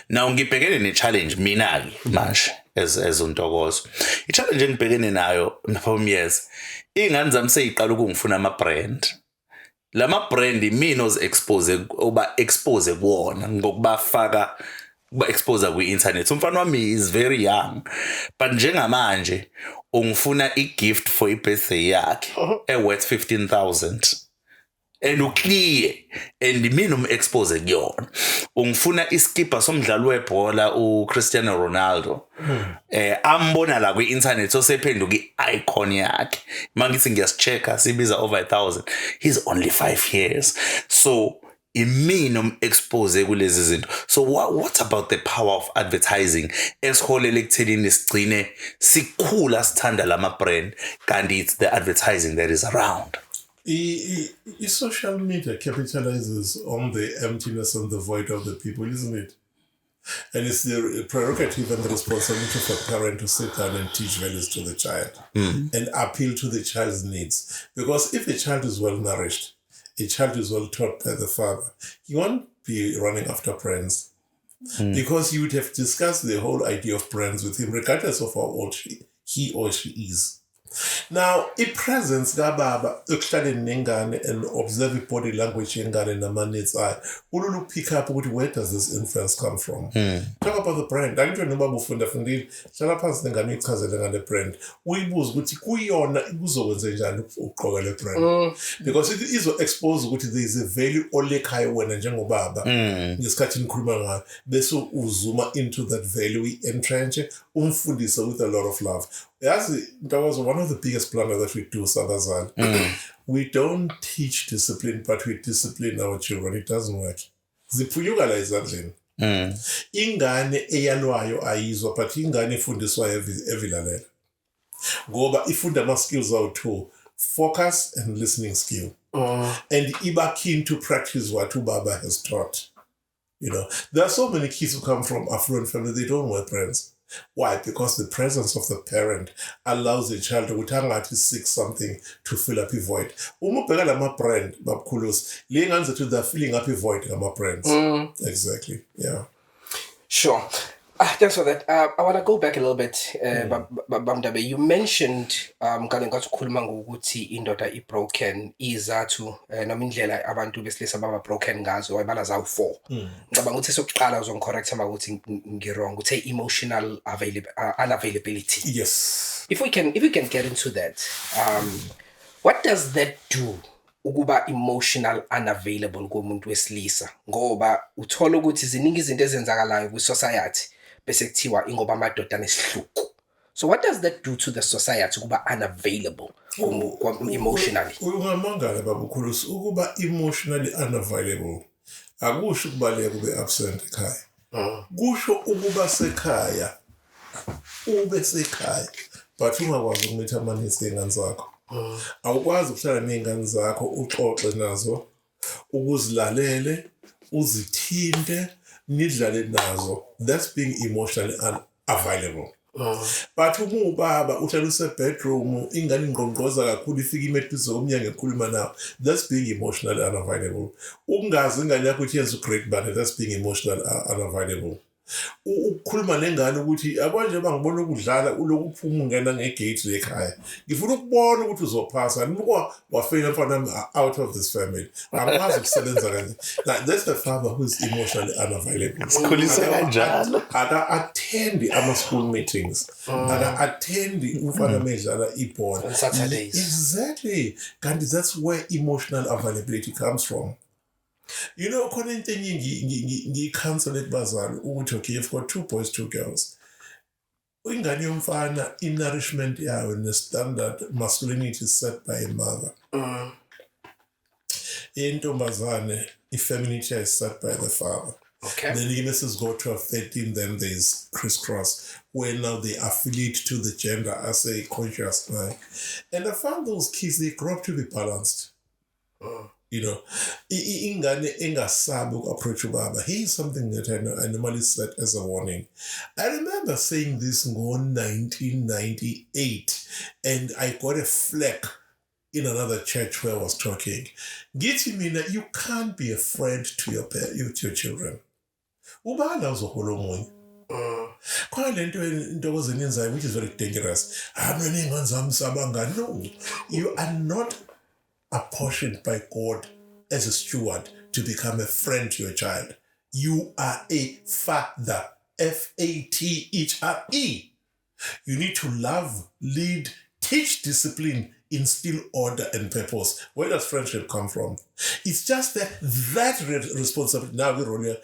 Now ngibhekene ne-challenge mina-ke manje as uNtokozo. I-challenge engibhekene nayo for years, iy'ngane zami seyiqala ukungifuna ama-brand. Lama brand mina expose kuwona ngokubafaka expose kwi-internet. Umfana wami is very young, but njengamanje ungifuna i-gift for i-birthday yakhe worth 15,000 and ukliye and mina expose kuyona. Ungifuna iskipa somdlalo webhola uCristiano Ronaldo ambona la kwi-internet osephenduka i-icon yakhe. Mangithi ngiyasichecka sibiza over 1,000. He's only 5 years. So imina expose kulezi zinto. So what about the power of advertising esiholele ekuthelini sigcine sikhula sithanda lama brand kanti it's the advertising that is around? Social media capitalizes on the emptiness and the void of the people, isn't it? And it's the prerogative and the responsibility of a parent to sit down and teach values to the child and appeal to the child's needs. Because if a child is well nourished, a child is well taught by the father, he won't be running after brands. Because you would have discussed the whole idea of brands with him, regardless of how old he or she is. Now, i-presence kababa ekuhlaleni nengane and observe i-body language yengane nama-needs ayo ululu pick up ukuthi where does this influence come from. Talk about the brand. Angitsho noma bufundafundile hlala phansi nengane uyichazele ngale brand uyibuze ukuthi kuyona kuzokwenze njani ukugqoka le brand, because it izo-expose ukuthi there is a value olekhayo wena njengobaba ngesikhathi nikhuluma ngayo bese uzuma into that value uyi-entrenche umfundise with a lot of love. That was one of the biggest blunders that we do, Sadazan. We don't teach discipline, but we discipline our children. It doesn't work. Ziphunyukala ezandleni. Ingane eyalwayo ayizwa, but ingane efundiswayo evilalela. Ngoba ifunda ama-skills awu two, focus and listening skill. And iba keen to practice what ubaba has taught. You know, there are so many kids who come from affluent families, they don't wear brands. Why? Because the presence of the parent allows the child to seek something to fill up a void. Umubheka lama brand babkhulusi lengane zethu they're filling up a void ngama brands. Exactly. Yeah. Sure. Thanks for that. I want to go back a little bit. Bamdabe, you mentioned ngale ngathi ukhuluma ngokuthi indoda i-broken izathu noma indlela abantu besilisa baba broken ngazo wayibala zawu 4. Ngicabanga ukuthi sokuqala uzongicorrect uma ukuthi ngirong uthe emotional unavailability. Yes. If we can get into that, what does that do? Ukuba emotional unavailable komuntu wesilisa ngoba uthola ukuthi ziningi izinto ezenzakalayo kwi-society bese kuthiwa ingoba amadoda nesihluku. So what does that do to the society ukuba unavailable emotionally? Ungamangala babukhulusi ukuba emotionally unavailable akusho ukubaleka kube absent ekhaya. Kusho ukuba sekhaya ube sekhaya but ungakwazi ukumitha amanesi engane zakho. Awukwazi ukuhlala nezingane zakho uxoxe nazo ukuzilalele uzithinte nidlale nazo. That's being emotionally unavailable. But ubaba uhlala use-bedroom ingane ingqongqoza kakhulu ifika imeduze komnyango ekhuluma nawo. That's being emotionally unavailable. Ungazi ingane yakho ukuthi yenza u-great bani. That's being emotionally unavailable. Ukukhuluma nengane ukuthi abanje bangibona ukudlala uloku uphuma ungena ngegate lekhaya ngifuna ukubona ukuthi uzophasa nimukwa wafela mfana out of this family akwazi ukusebenza kanje. That's the father who is emotionally unavailable. Sikhulise kanjalo attend ama-school meetings attend umfana medlala ibhola on Saturdays. Exactly. Kanti that's where emotional availability comes from. You know, khona into ngi-counsel kubazali ukuthi okay, you've got 2 boys, 2 girls. Ingane yomfana i-nourishment yayo ne-standard masculinity set by a mother. Intombazane i-femininity is set by the father. Okay. Then the misses go to a 13, then there's crisscross, where now they affiliate to the gender as a conscious mind. And I found those kids, they grow up to be balanced. You know, ingane engasabi uku-approach ubaba. Here's something that I normally set as a warning. I remember saying this in 1998, and I got a flack in another church where I was talking. Githi mina, you can't be a friend to your children. Ubala uzohola omunye. Khona lento into ezenzayo which is very dangerous. No, you are not apportioned by God as a steward to become a friend to your child. You are a father. FATHRE. You need to love, lead, teach discipline, instill order and purpose. Where does friendship come from? It's just that responsibility. Now we're a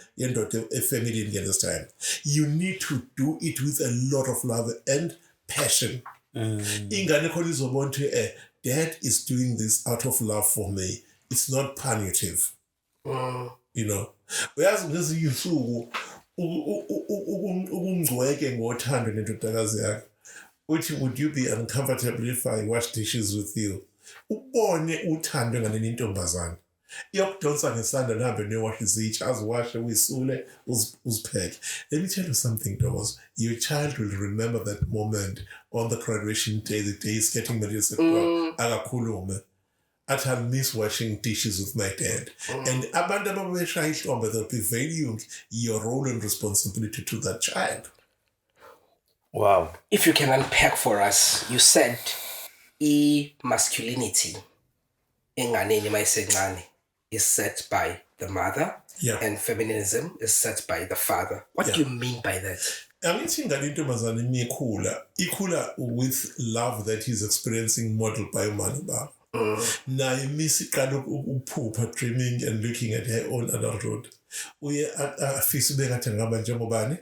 family in this time. You need to do it with a lot of love and passion. Dad is doing this out of love for me. It's not punitive. You know. Whereas would you be uncomfortable if I wash dishes with you? Ubone uthando ngane intombazana. Iyokudonsa ngesandla nahambe niyowash izitsha aziwashe uyisule uzipheke. Let me tell you something, Doors. Your child will remember that moment on the graduation day, the day he's getting married. Akakhulume. I'll miss washing dishes with my dad. And abantu ababeshaya ihlombe, they'll be valuing your role and responsibility to that child. Wow. If you can unpack for us, you said masculinity enganeni mayisencane is set by the mother, and feminism is set by the father. What do you mean by that? Angithi ingane intombazane ikhula with love that he's experiencing modeled by umama baba. Naye imisi iqala ukuphupha, dreaming and looking at her own adulthood. Uye afisa ube ngathi ngaba njengobani?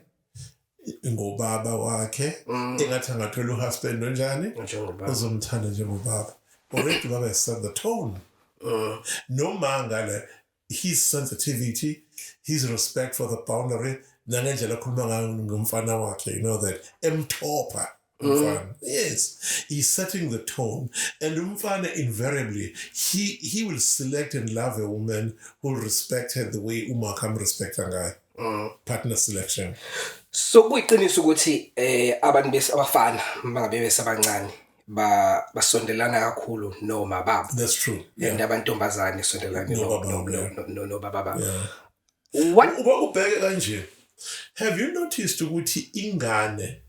Ngobaba wakhe, engathi angathola uhusband onjani? Uzomthanda njengobaba. Already baba has set the tone. No mangala, his sensitivity, his respect for the boundary, nangendlela akhuluma ngayo ngomfana wakhe, you know that emthopa. Yes, he's setting the tone, and umfana invariably he will select and love a woman who will respect her the way umakam respect a guy. Partner selection. So kuyiqiniso ukuthi abantu abafana mangabe besabancane basondelana kakhulu noma baba. That's true. And abantombazane sondelana no baba. What ubheke kanje? Have you noticed ukuthi ingane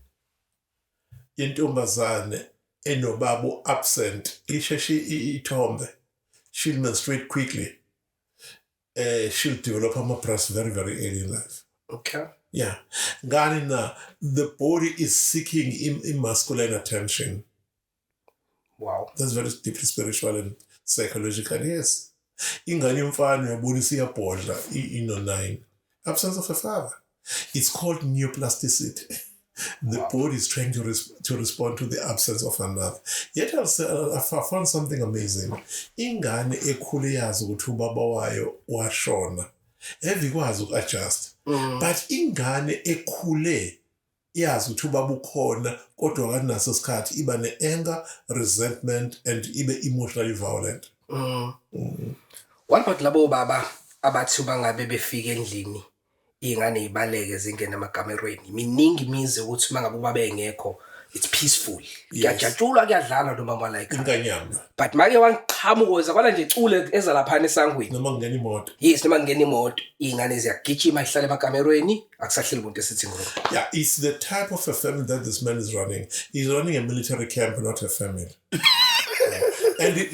yentombazane enobaba absent isheshe ithombe, she'll menstruate quickly. She'll develop her breast very, very early in life. Okay. Yeah. Ngani the body is seeking masculine attention. Wow. That's very deeply spiritual and psychological. Yes. Ingane yomfana uyabonisa iyabhodla ino9. Absence of a father. It's called neoplasticity. The body is trying to respond to the absence of another. Yet I found something amazing. Ingane ekhule yazi ukuthi ubaba wayo washona. Evikwazi uku-adjust. But ingane ekhule yazi ukuthi ubaba ukhona kodwa akanaso isikhathi iba ne-anger, resentment and ibe emotionally violent. What about labo baba abathi bangabe befika endlini ingane ibaleke zingena amakamerweni? Miningi imizi ukuthi mangabe ubaba engekho, it's peaceful. Kuyajatshulwa kuyadlala noma like inganyama. But make wangiqhamukoza kwala nje icule ezalaphana esangweni. Noma ngena imoto. Yes, noma ngena imoto, ingane ziyagijima ihlale emakamerweni, akusahleli umuntu esithi ngoro. Yeah, it's the type of a family that this man is running. He's running a military camp, not a family. And it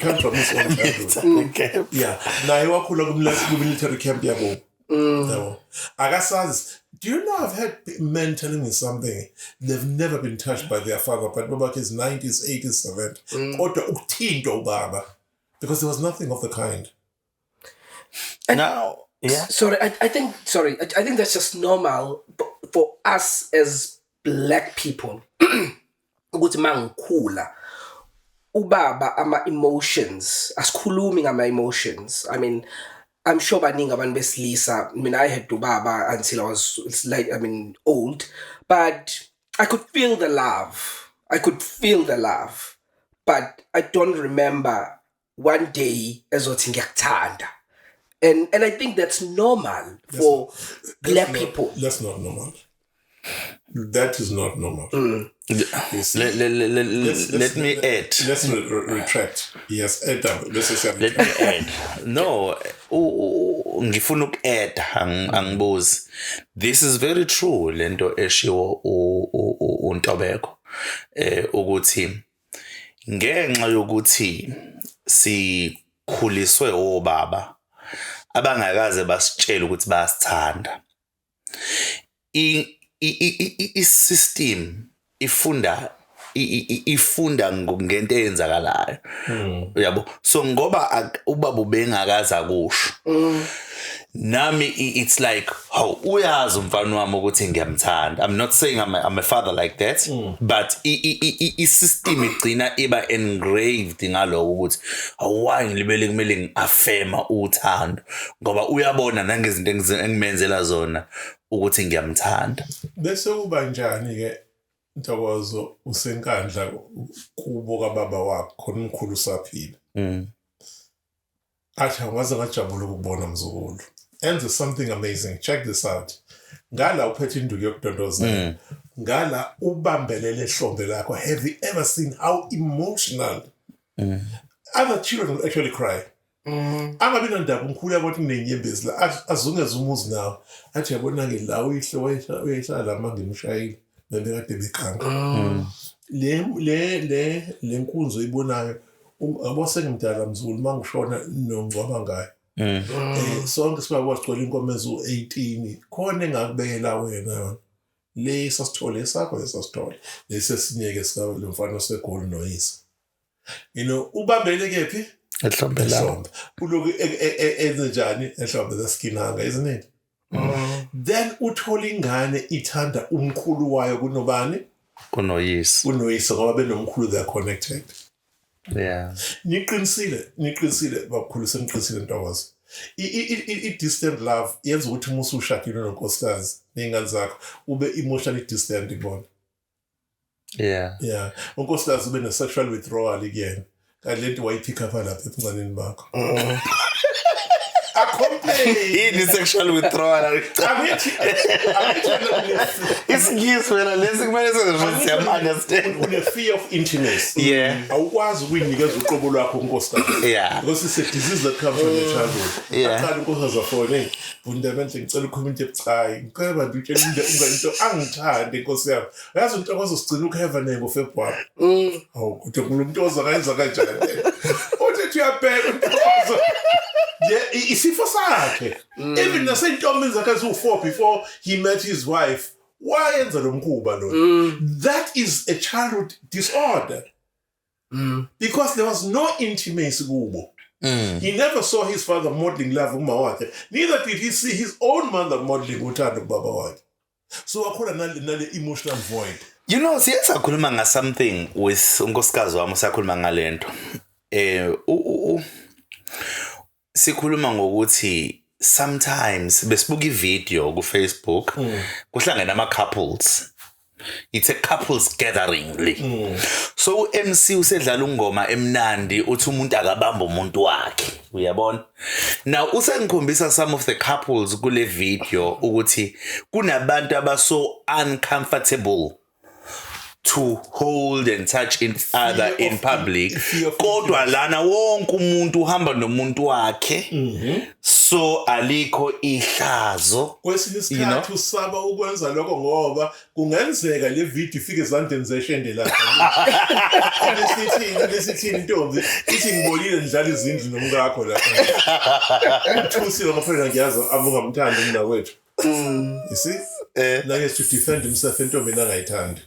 comes from his own childhood. Yeah. Naye wakhula military camp yabo. No. Akasazi. Do you know I've had men telling me something? They've never been touched by their father, but Baba is 90s, 80s, 70s. Kodwa ukuthinta ubaba. Because there was nothing of the kind. And now, yeah. I think that's just normal for us as black people. Ukuthi mangikhula ubaba ama emotions asikhulumi ngama emotions. I mean, I'm sure baningi abantu besilisa. I mean, I had ubaba until I was old, but I could feel the love. But I don't remember one day ezothi ngiyakuthanda. And I think that's normal for black people. That's not normal. That is not normal. You see, Let me add. Let's retract. Yes, add up. Let me add. No, ngifuna uku-add angibuzi. This is very true lento eshiwo uNtobeko ukuthi ngenxa yokuthi sikhuliswe obaba abangakaze basitshela ukuthi bayasithanda. I-system ifunda ngento eyenzakalayo. Uyabo, so ngoba ubaba ubengakazi akusho nami it's like how uyazi umfana wami ukuthi ngiyamthanda. I'm not saying I'm a father like that, but i-system igcina iba engraved ngaloko ukuthi why ngilibele kumele ngiafema uthando ngoba uyabona nangezinto engimenzela zona ukuthi ngiyamthanda. Bese uba njani ke Ntokozo usenkandla kubo kababa wakho khona umkhulu usaphila. Athi angaze ngajabula ukubona mzukulu. And something amazing. Check this out. Ngala uphethe induku yokudondoza. Ngala ubambelele ehlombe lakho. Have you ever seen how emotional other children will actually cry? Angabi nandaba umkhulu yabo ukuthi kunenyembezi la azungeze umuzi nawo. Athi yabona ke la uyihle wayehlala manje ngimshayile. Bebekade bekhanga. Le nkunzo ibonayo abose ngimdala mzulu mangishona nongcwaba ngayo. Sonke sibabagcola inkomo ezu-18 khona engakubekela wena yona. Le sasithole sakho lesasithole. Lesesinyeke sika lo mfana osegoli noyise. You know ubambele kephi? Ehlombe la. Uloku enzenjani ehlombe leskinanga, isn't it? Then uthole ingane ithanda umkhulu wayo kunobani? Kunoyise. Kunoyise ngoba benomkhulu they are connected. Yeah. Niqinisile bakhulu seniqinisile Ntokozo. I-distant love yenza ukuthi uma usushadile nonkosikazi ney'ngane zakho ube emotionally distant ibona. Yeah. Unkosikazi ube ne-sexual withdrawal again. Kanti lento wayipick up lapha ebuncaneni bakho. Ini sexual withdrawal. Excuse wena lesi kumele siyam-understand. Une fear of intimacy. Yeah. Awukwazi ukuyinikeza uqobo lwakho unkosikazi. Yeah. Because it's a disease that comes from your childhood. Yeah. Aqala unkosikazi afone, "Vundamenhle ngicela ukhuluma into ebucayi. Ngicela bantu utshela into angithande Nkosi yami. Yazi Ntokozo sigcina uKhevan ngoFebruary." Awu kodwa umuntu ozakayenza kanjani? Uthi uyabheka Ntokozo. Yeah, isifo sakhe. Even nasentombini zakhe ezu4 before he met his wife. Wayenza lo mkhuba lo. That is a childhood disorder. Because there was no intimacy kubo. He never saw his father modeling love uma wakhe. Neither did he see his own mother modeling uthando kubaba wakhe. So akhona nale emotional void. You know, siyakhuluma nga something with unkosikazi wami siyakhuluma ngalento. Sikhuluma ngokuthi sometimes besibuka ivideo ku Facebook kuhlangana ama couples. It's a couples gathering le. So MC usedlala ungoma emnandi uthi umuntu akabamba umuntu wakhe. Uyabona? Now usengikhombisa some of the couples kule video ukuthi kunabantu abaso uncomfortable to hold and touch each other in public. Kodwa lana wonke umuntu uhamba nomuntu wakhe. So alikho ihlazo. Kwesinye isikhathi usaba ukwenza lokho ngoba kungenzeka le video ifike ezandleni zeshende lapha. Lesithi intombi ithi ngibolile ndidlala izindlu nomkakho lapha. Uthusile ngaphandle ngiyazi abungamthandi mina kwethu. You see? Like to defend himself entombini angayithandi.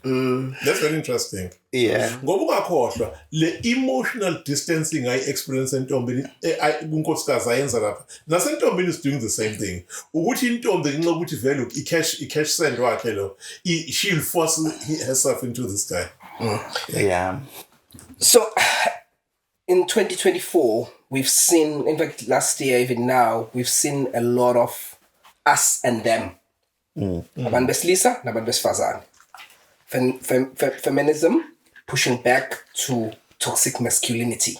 That's very interesting. Yeah. Ngoba ungakhohlwa le emotional distancing I experience entombini unkosikazi ayenza lapha. Nasentombini is doing the same thing. Ukuthi intombi ngenxa ukuthi vele i-cash send wakhe lo, she'll force herself into this guy. Yeah. So in 2024, we've seen, in fact, last year, even now, we've seen a lot of us and them. Abantu besilisa nabantu besifazane. Feminism pushing back to toxic masculinity.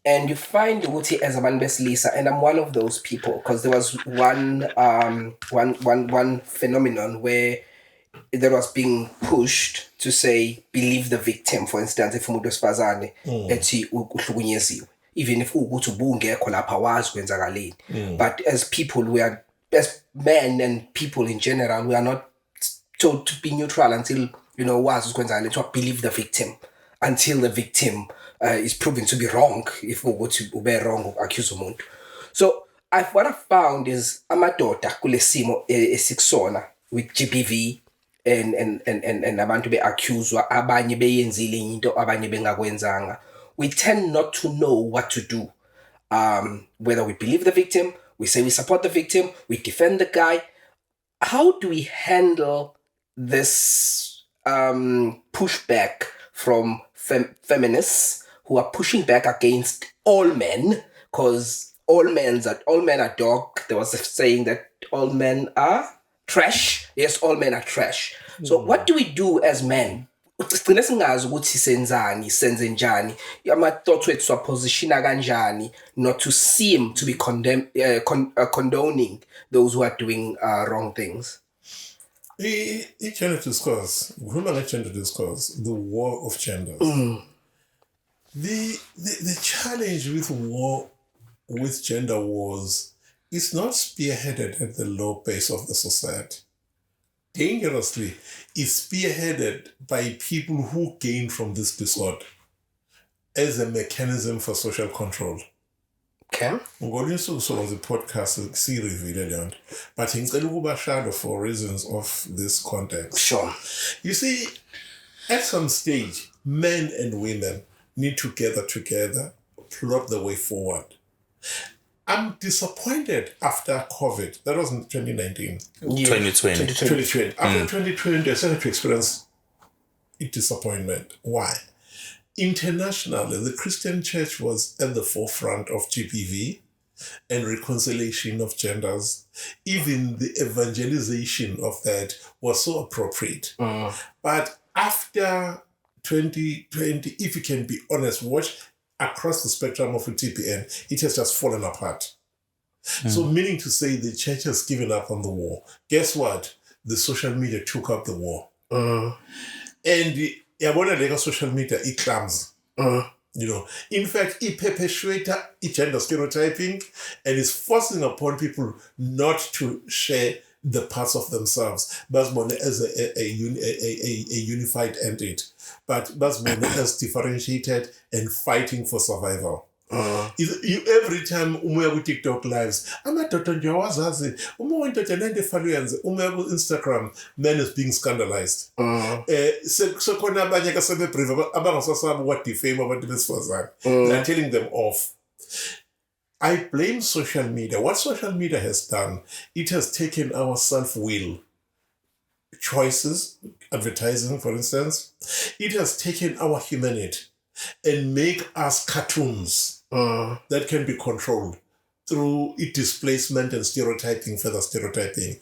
And you find ukuthi as abantu besilisa, and I'm one of those people, because there was one phenomenon where that was being pushed to say believe the victim. For instance, if umuntu wesifazane ethi uhlukunyeziwe, even if ukuthi ubungekho lapha wazi kwenzakaleni. But as people, as men and people in general, we are not told to be neutral until wazi kwenzakaleni, to believe the victim until the victim is proven to be wrong. If ukuthi ube wrong accuse umuntu. So what I found is amadoda kule simo esikusona with GBV and abantu be-accuswa, abanye beyenzile into abanye bengakwenzanga. We tend not to know what to do. Whether we believe the victim, we say we support the victim, we defend the guy. How do we handle this pushback from feminists who are pushing back against all men? Because all men are dog. There was a saying that all men are trash. Yes, all men are trash. So what do we do as men? Sigcine singazi ukuthi senzani, senze njani. Ama-thoughts wethu siwapositiona kanjani not to seem to be condoning those who are doing wrong things. Gender discourse, gender discourse, the war of genders. The challenge with war, with gender wars, is not spearheaded at the low base of the society. Dangerously, it's spearheaded by people who gain from this disorder as a mechanism for social control. Okay. So the podcast series, but in shadow for reasons of this context. Sure. You see, at some stage, men and women need to gather together, plot the way forward. I'm disappointed after COVID. That was in 2019. 2020. 2020. After 2020, I started to experience disappointment. Why? Internationally, the Christian church was at the forefront of GBV and reconciliation of genders. Even the evangelization of that was so appropriate. But after 2020, if you can be honest, watch across the spectrum of TPN, it has just fallen apart. So meaning to say the church has given up on the war. Guess what? The social media took up the war. And social media, it clams. In fact, it perpetuates gender stereotyping and is forcing upon people not to share the parts of themselves, but more as a unified entity, but more as differentiated and fighting for survival. Every time umoya TikTok lives, amadoda nje awazazi, umuntu nje Instagram, men is being scandalized. Sekhona abanye ke sebebrave abangasasabi what defame abantu besifazane. They're telling them off. I blame social media. What social media has done, it has taken our self-will choices, advertising, for instance. It has taken our humanity and make us cartoons that can be controlled through displacement and stereotyping, further stereotyping.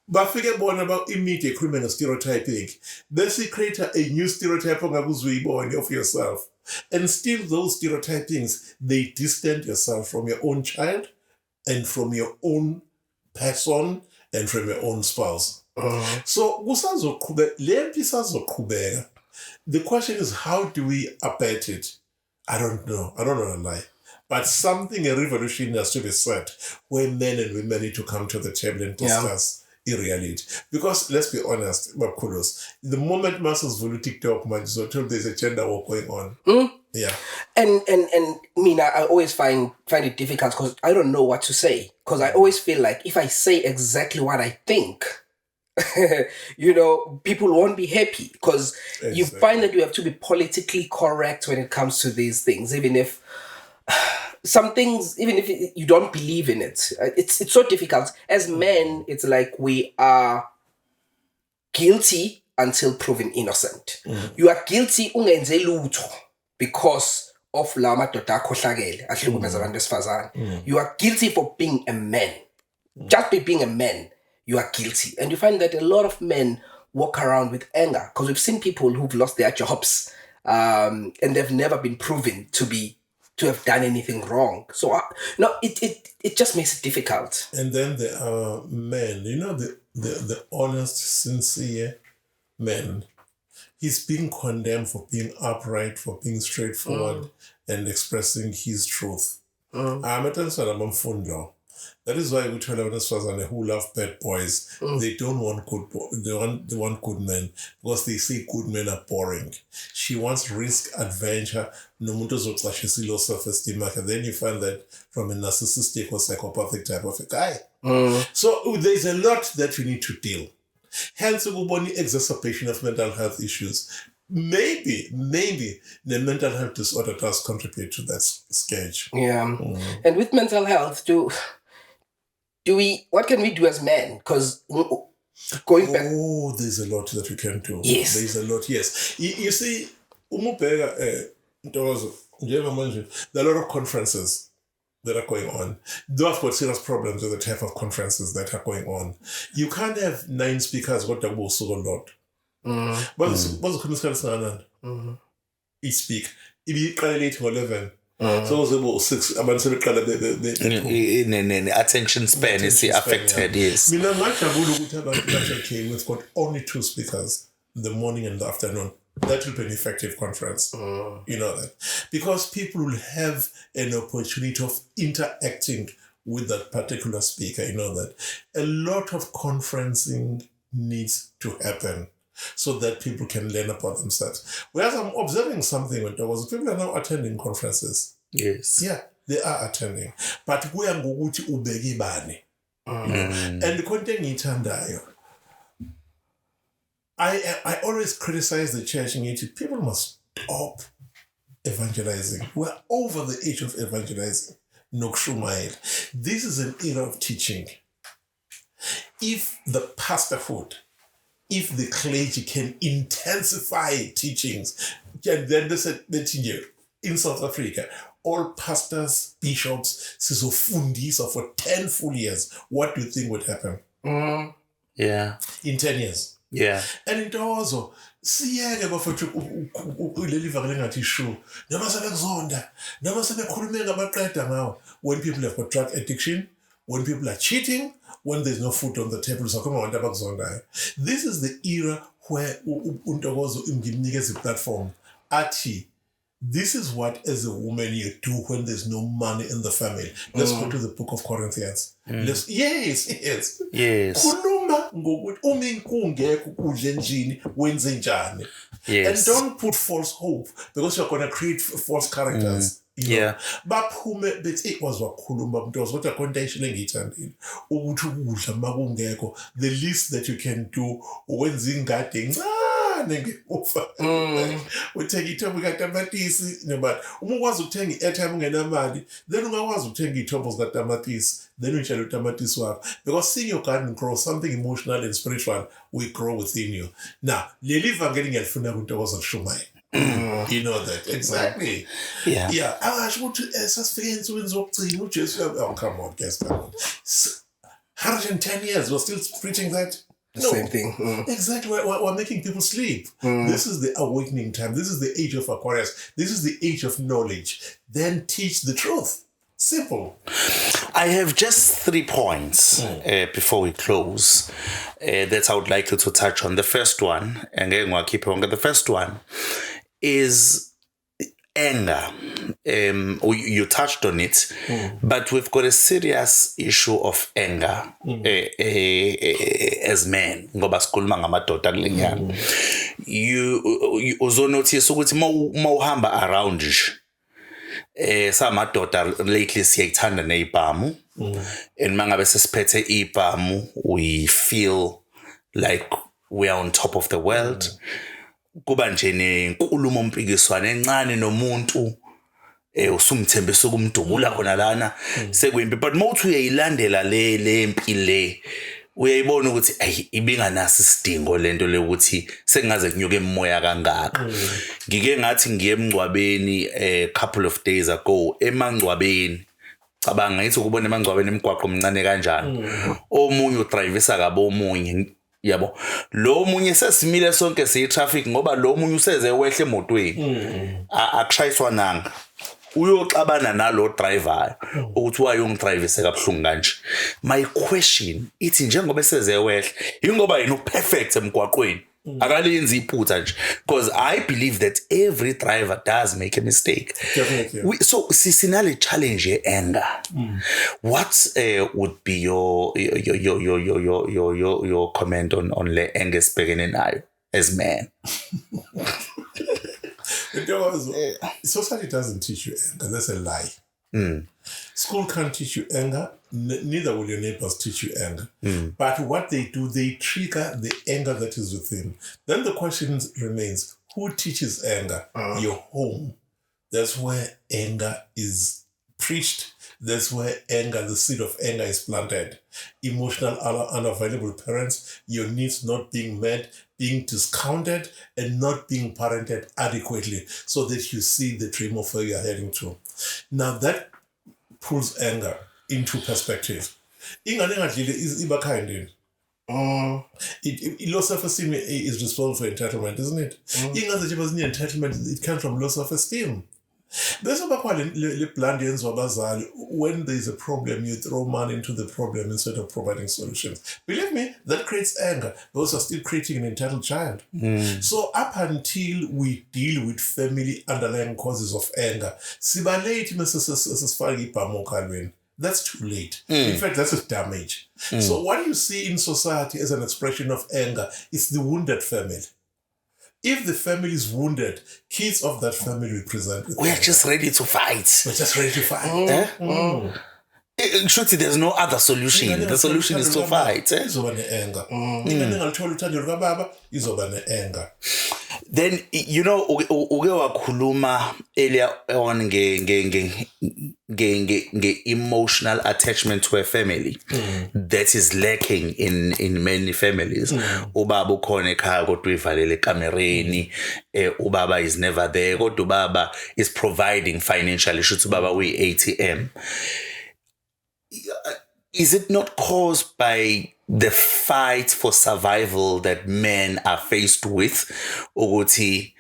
But forget about immediate criminal stereotyping. Then you create a new stereotype of yourself. And still those stereotypings, they distance yourself from your own child and from your own person and from your own spouse. So the question is, how do we abate it? I don't know. I don't know a lie. But something, a revolution has to be set where men and women need to come to the table and discuss reality. Because let's be honest, Makulos, the moment masses follow TikTok, there's a gender war going on. Yeah. And Mina, I always find it difficult because I don't know what to say. Because I always feel like if I say exactly what I think, people won't be happy. Because you find that you have to be politically correct when it comes to these things, even if some things, even if you don't believe in it, it's so difficult. As men, it's like we are guilty until proven innocent. You are guilty ungenze lutho because of la madoda akhohlakele ahlukumeza abantu besifazane. You are guilty for being a man. Just by being a man, you are guilty. And you find that a lot of men walk around with anger because we've seen people who've lost their jobs and they've never been proven to have done anything wrong. So it just makes it difficult. And then there are men, the honest, sincere, men, he's being condemned for being upright, for being straightforward, and expressing his truth. That is why we tell everyone who love bad boys, they don't want they want good men, because they say good men are boring. She wants risk, adventure, no matter what low self-esteem, and then you find that from a narcissistic or psychopathic type of a guy. So there's a lot that you need to deal. Hence, the exacerbation of mental health issues. Maybe the mental health disorder does contribute to that sketch. Yeah. And with mental health, what can we do as men? Because going back... Oh, there's a lot that we can do. Yes. There's a lot, yes. You see, there are a lot of conferences that are going on. They've got serious problems with the type of conferences that are going on. You can't have 9 speakers what that will so a lot. What's the each speak? If you try late to 11. So about 6. In attention span is affected. Yes. We've got only 2 speakers in the morning and the afternoon. That will be an effective conference. You know that. Because people will have an opportunity of interacting with that particular speaker. You know that. A lot of conferencing needs to happen so that people can learn about themselves. Whereas I'm observing something when there was people are now attending conferences. Yes. Yeah, they are attending. But we are going to ubegi bani. And the content ithandayo. I always criticize the church and people must stop evangelizing. We're over the age of evangelizing. Nokshumail. This is an era of teaching. If the pastorhood, if the clergy can intensify teachings, and then they said in South Africa, all pastors, bishops, sizofundisa for 10 full years, what do you think would happen? Yeah. In 10 years. Yeah. And it also, siyeke bafethu kuleli vangeli ngathi shu noma sebekuzonda noma sebekhulume ngamaqeda ngawo, when people have got drug addiction, when people are cheating, when there's no food on the table. This is the era where Untokozo ngimnikeza platform athi, this is what as a woman you do when there's no money in the family. Let's go to the book of Corinthians. Yes. Khuluma ngokuthi uma inkungekho kudle njini wenze njani. And don't put false hope, because you're going to create false characters. Yeah. Baphume bethi wakhuluma mntozo kodwa konke ayishilo engiyithandile ukuthi ukudla makungekho, the least that you can do ukwenza ingadi encane ngeufa. Uthenga ithombo katamatisi noma uma ukwazi ukuthenga i-airtime ungenamali, then ungakwazi ukuthenga ithombo zikatamatisi, then utshela utamatisi wakho, because seeing your garden grow, something emotional and spiritual will grow within you. Now leli vangeli ngiyalifuna kuNtokozo Kushumayela. You know that. Exactly. Yeah. Yeah. Oh, come on, guys. 110 years, we're still preaching that. No. Same thing. Exactly. We're making people sleep. This is the awakening time. This is the age of Aquarius. This is the age of knowledge. Then teach the truth. Simple. I have just 3 points before we close that I would like you to touch on. The first one, and then we'll keep on. The first one is anger. You touched on it, but we've got a serious issue of anger as men. Ngoba sikhuluma ngamadoda kule nyanga. You uzonotice ukuthi mawuhamba around nje. Samadoda lately siyayithanda neibhamu, and mangabe sesiphethe ibhamu, we feel like we are on top of the world. Kuba nje nenkulumo mpikiswana encane nomuntu usumthembisa ukumdubula khona lana sekwimpi, but mawuthi uyayilandela le mpi le uyayibona ukuthi ayi ibinganasi isidingo lento lokuthi sengaze kunyuke emoya kangaka. Ngike ngathi ngiye emngcwabeni a couple of days ago, emangcwabeni cabanga ngithi ukubona emangcwabeni emgwaqo omncane kanjani, omunye udrivisa kabo omunye, yabo lo munye sesimile sonke siyi traffic ngoba lo munye useze wehle emotweni akushayiswa nanga, uyoxabana nalo driver ukuthi wayongidrivise kabuhlungu kanje. My question ithi njengoba eseze wehle ingoba yena uperfect emgwaqweni, Akalenzi iphutha nje. Because I believe that every driver does make a mistake. Definitely. So sinale challenge anger. What would be your comment on le anger speaking nayo as man? Society doesn't teach you anger. That's a lie. School can't teach you anger. Neither will your neighbors teach you anger. But what they do, they trigger the anger that is within. Then the question remains, who teaches anger? Your home. That's where anger is preached. That's where anger, the seed of anger is planted. Emotional, unavailable parents, your needs not being met, being discounted, and not being parented adequately so that you see the dream of where you're heading to. Now that pulls anger into perspective. Ingane engadlile iba kind. Low self-esteem is responsible for entitlement, isn't it? Ingane nje entitlement, it comes from low self-esteem. When there's a problem, you throw money into the problem instead of providing solutions. Believe me, that creates anger. Those are still creating an entitled child. So up until we deal with family underlying causes of anger, that's too late. In fact, that's a damage. So what you see in society as an expression of anger is the wounded family. If the family is wounded, kids of that family will present with We are just ready to fight. We're just ready to fight. Should say there's no other solution. The solution is to fight. Then, you know, uke wakhuluma earlier on emotional attachment to a family that is lacking in many families. Ubaba ukhona ekhaya kodwa uyivalele ekamereni, ubaba is never there, kodwa ubaba is providing financially, shuthi ubaba uyi-ATM. Is it not caused by the fight for survival that men are faced with? Ukuthi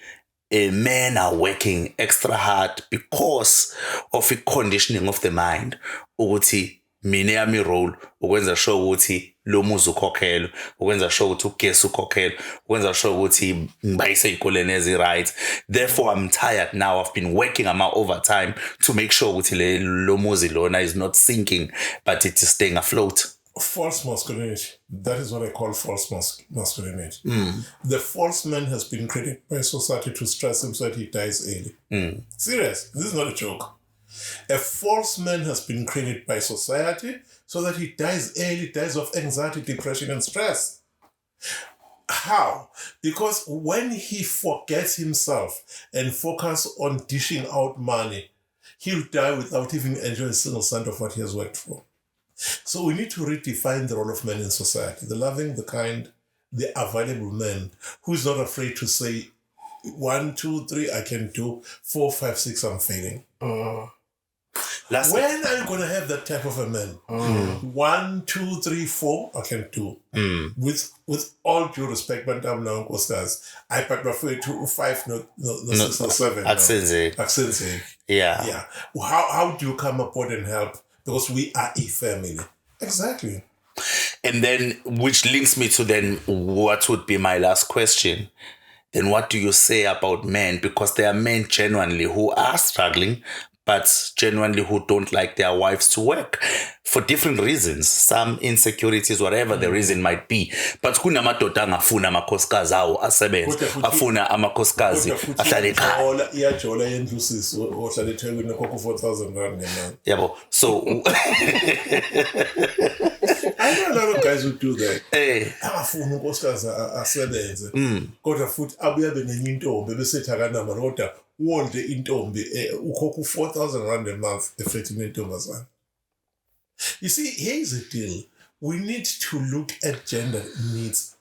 men are working extra hard because of the conditioning of the mind. Ukuthi mina yami role ukwenza sure ukuthi lo muzi ukhokhelwe, ukwenza sure ukuthi ugesi ukhokhelwe, ukwenza sure ukuthi ngibayise ezikoleni ezi-right. Therefore I'm tired now. I've been working on my overtime to make sure ukuthi lo muzi lona is not sinking but it is staying afloat. False masculinity. That is what I call false masculinity. The false man has been created by society to stress him so that he dies early. Serious. This is not a joke. A false man has been created by society so that he dies early, dies of anxiety, depression, and stress. How? Because when he forgets himself and focuses on dishing out money, he'll die without even enjoying a single cent of what he has worked for. So we need to redefine the role of men in society. The loving, the kind, the available man who is not afraid to say 1, 2, 3, I can do, 4, 5, 6, I'm failing. When are you going to have that type of a man? 1, 2, 3, 4, I can do. With all due respect, but I'm now Costas. I prefer 2, 5, no 6 or 7. Accent. Yeah. How do you come aboard and help? Because we are a family. Exactly. And then, which links me to then what would be my last question. Then what do you say about men? Because there are men genuinely who are struggling, but genuinely who don't like their wives to work for different reasons, some insecurities, whatever the reason might be. But kunamadoda angafuna amakhosikazi awo asebenze, afuna amakhosikazi ahlale ekhaya. Iyajola yendlusisi ohlala eThekwini ekhokha 4,000 rand ngemali. Yabo. So I know a lot of guys who do that. Angafuna unkosikazi asebenze. Kodwa futhi abuye abe nenye intombi besethi akanamba kodwa wonke intombi ukhokha 4,000 rand a month efethe nentombazana. You see, here's the deal. We need to look at gender needs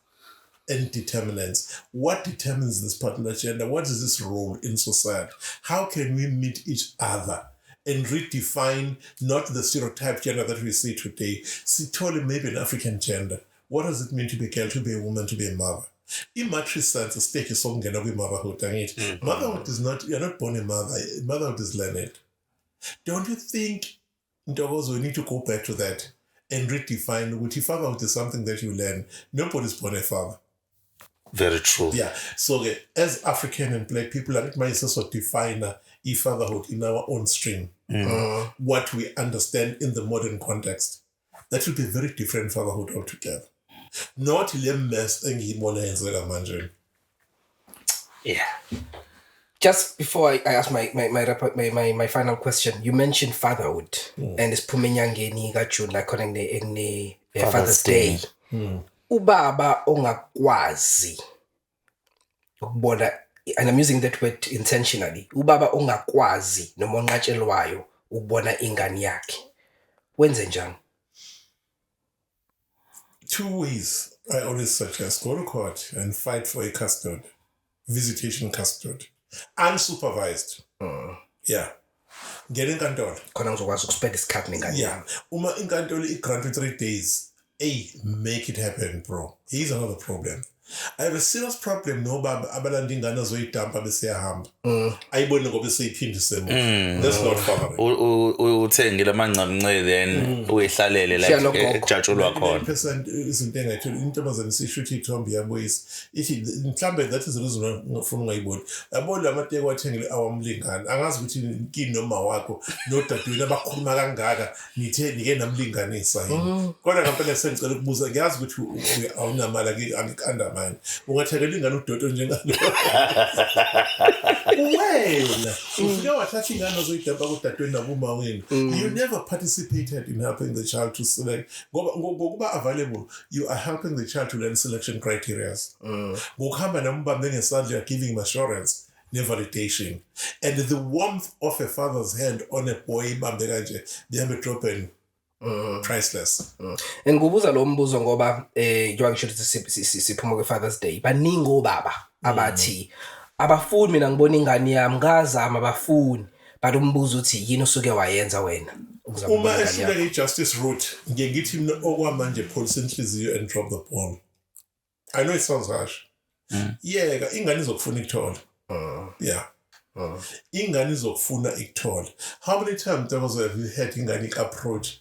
and determinants. What determines this particular gender? What is this role in society? How can we meet each other and redefine not the stereotype gender that we see today? See, totally maybe an African gender. What does it mean to be a girl, to be a woman, to be a mother? In matrix sense, stake is something that we motherhood. Motherhood is not, you're not born a mother. Motherhood is learned. Don't you think, Ntokozo, we need to go back to that and redefine which fatherhood is something that you learn. Nobody's born a father. Very true. Yeah. So as African and black people, I might also define fatherhood in our own stream. What we understand in the modern context. That will be very different fatherhood altogether. Not the mess and Yeah. Just before I ask my final question, you mentioned fatherhood and it's pumenyangeni ka June like on the Father's Day. Ubaba ongakwazi ukubona, and I'm using that word intentionally. Ubaba ongakwazi noma onqatshelwayo ukubona ingane yakhe. Wenze njani? 2 ways I always suggest: go to court and fight for a custody, visitation custody, unsupervised. Yeah. Get inkantolo. Khona ngizokwazi ukuspend isikhathi nengane. Yeah. Uma inkantolo i-grant 3 days, make it happen, bro. Here's another problem. I have a serious problem no baba abalanda ingane azoyidampa bese yahamba. Ayibone ngoba seyiphindise emuva. That's not fathering. Uthengile amancamncwe then uyihlalele like ejatshulwa khona. 90% izinto engayitholi intombazane sishuthi ithombe yaboyisa. Ithi mhlambe that is the reason ngifuna ungayiboni. Yabo lamateke wathengile awamlingani. Angazi ukuthi kini noma wakho nodadewini abakhuluma kangaka nike namlinganisa yini. Kodwa ngempela sengicela ukubuza ngiyazi ukuthi awunamali angikanda manje. Ungathekela ingane udodo njengalo. Wena ufike wathatha ingane ozoyidampa kodadewini nabuma wenu. You never participated in helping the child to select. Ngokuba available, you are helping the child to learn selection criteria. Ngokuhamba nambambe ngesandla, you are giving him assurance, validation, and the warmth of a father's hand on a boy bambe kanje behambe dropping. Priceless. And ngubuza lo mbuzo ngoba njengoba ngisho ukuthi siphuma kwe Father's Day, baningi obaba abathi abafuni mina ngibona ingane yami ngazama abafuni, but umbuzo uthi yini usuke wayenza wena uma ehluleka i-justice route ngithi mina okwamanje police inhliziyo and drop the ball. I know it sounds harsh. Yeah, ingane izokufuna ikuthola. Yeah. Ingane izokufuna ikuthola. How many times have you had ingane approach?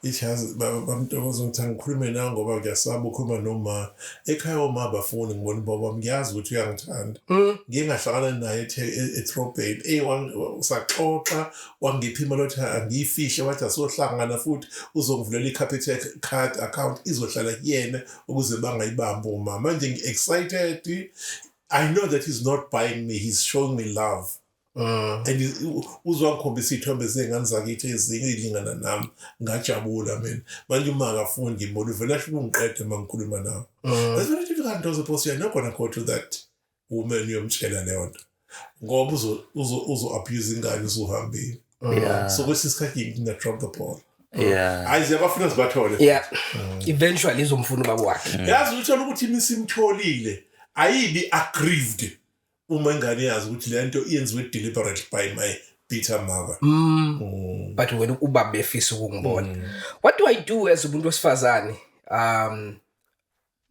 It has bamntokozo ngithanga ukukhuluma nawe ngoba ngiyasaba ukukhuluma noma ekhaya oma abafuni ngibona baba ngiyazi ukuthi uyangithanda. Ngingahlangana naye eTropane saxoxa wangipha imali othi angiyifishe wathi asohlangana futhi uzongivulela iCapitec card account izohlala kuyena ukuze bangayibamba uma. Manje ngi-excited. I know that he's not buying me, he's showing me love. And uzwangikhombisa ithombe zengane zakithi ezinye ilingana nami ngajabula mina manje uma akafuni ngibona uvela sho ungiqede mangikhuluma nawe. That's very difficult to suppose you're not going to go to that woman uyomtshela leyo nto ngoba uzo abuse ingane uzohambile. So kwesisikhathi ngina drop the ball. Yeah. Ayiziyabafuna sibathole. Yeah. Eventually izomfuna ubaba wakhe. Yazi uthola ukuthi imisimtholile ayibi aggrieved. Uma ingane yazi ukuthi le nto iyenziwe deliberate by my bitter mother. But when ubaba efisa ukungibona, what do I do as umuntu wesifazane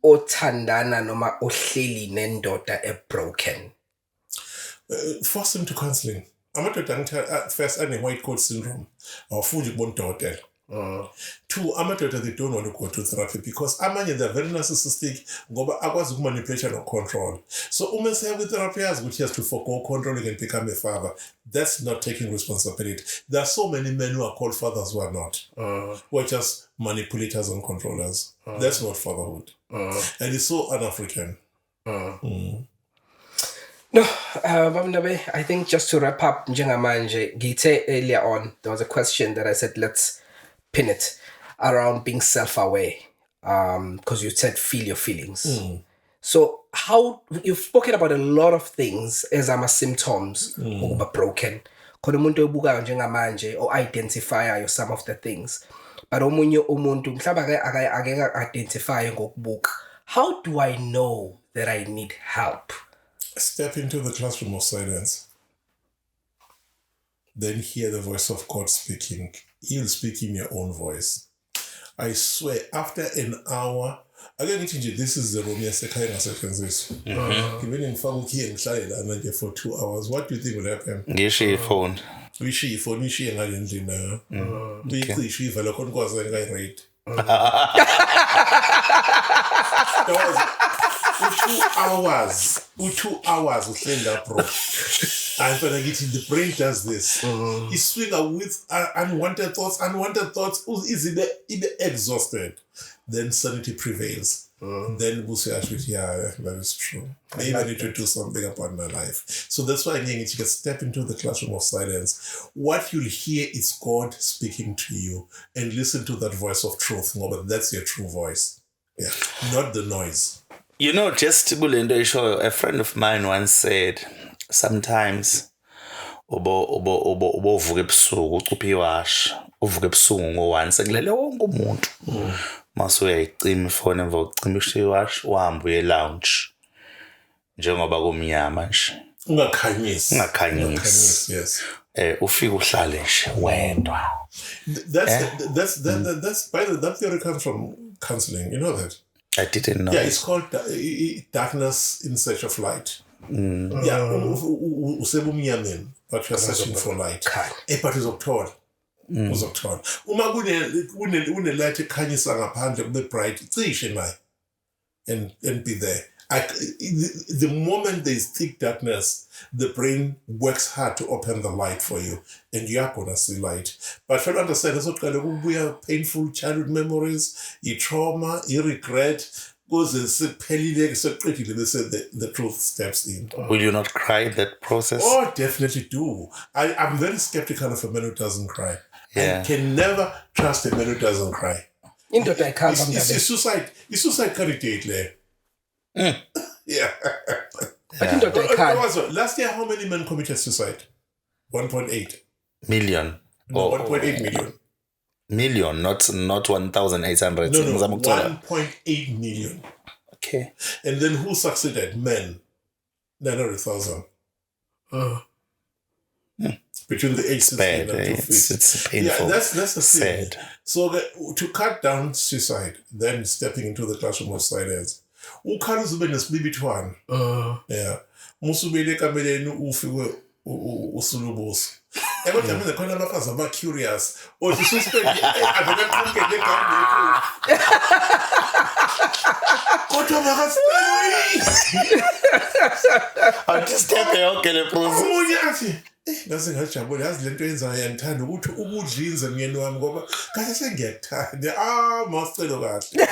othandana noma ohleli nendoda broken? Force him to counseling. Amadoda angithi first ane-white coat syndrome awufuni ukubona udokotela. 2, amadoda they don't want to go to therapy because amanye they're very narcissistic ngoba akwazi ukumanipulate no control. So uma seya kwi-therapy yazi ukuthi he has to forgo control and become a father. That's not taking responsibility. There are so many men who are called fathers who are not. Who are just manipulators and controllers. That's not fatherhood. And it's so un-African. No, I think just to wrap up, njengamanje ngithe earlier on, there was a question that I said let's pin it around being self-aware, because you said feel your feelings. So how you've spoken about a lot of things as symptoms of broken. Khona umuntu obukayo njengamanje or identify some of the things, but omunye umuntu mhlawumbe ake identify ngokubuka. How do I know that I need help? Step into the classroom of silence. Then hear the voice of God speaking. He'll speak in your own voice. I swear, after an hour, again, this is the room yasekhaya ngasetshenziswa. Ngibene ngifaka ukhiye ngihlale lana nje for 2 hours. What do you think will happen? Ngishiye iphone. Uyishiye iphone uyishiye ngale ndlela. Uyicishe ivala khona kwazi ngayirate. 2 hours uhleli lapho. And when I get in, the brain does this. It swings with unwanted thoughts. Is exhausted. Then sanity prevails. Then we'll say, actually, yeah, that is true. Maybe I need to do something about my life. So that's why I think you can step into the classroom of silence. What you'll hear is God speaking to you, and listen to that voice of truth. No, but that's your true voice. Yeah, not the noise. You know, just a friend of mine once said, sometimes uvuka ebusuku ucupha iwashi uvuka ebusuku ngo-1 sekulele wonke umuntu mase uyayicima ifoni emva kokucima iwashi uhambe uye lounge njengoba kumnyama nje Ungakhanyisi. Yes. Ufike uhlale nje wedwa. That's that theory comes from counseling. You know that? I didn't know. Yeah, it's called darkness in search of light. Yeah, usebumnyameni, but you're searching for light. But uzokuthola. Uma kune light ekhanyisa ngaphandle kube bright, cishe nayo and be there. The moment there is thick darkness, the brain works hard to open the light for you, and you are gonna see light. But try to understand, that's what we have painful childhood memories, trauma, regret. The truth steps in. Will you not cry in that process? Oh, definitely do. I'm very skeptical of a man who doesn't cry. Yeah. I can never trust a man who doesn't cry. It's suicide. It's suicide candidate there. Yeah. Last year, how many men committed suicide? 1.8 million. No, 1.8 million. Million, not 1,800. No, 1.8 million. Okay. And then who succeeded? Men. 900,000. Between the age 16 and 250. It's painful. Yeah, that's the thing. Sad. So to cut down suicide, then stepping into the classroom of silence. Ukhali uzube nesibibithwana. Yeah. Musubele kameleni ufike usulubuso. Kodwa mina khona abafazi aba curious. Or suspect avele qhubeke legameni. Kodwa makasiphi. I'll just step yonke le process. Umunye athi ngase ngajabula yazi lento yenzayo yangithanda ukuthi ukudlinza myeni wami ngoba kahle sengiyakuthanda masicelo kahle.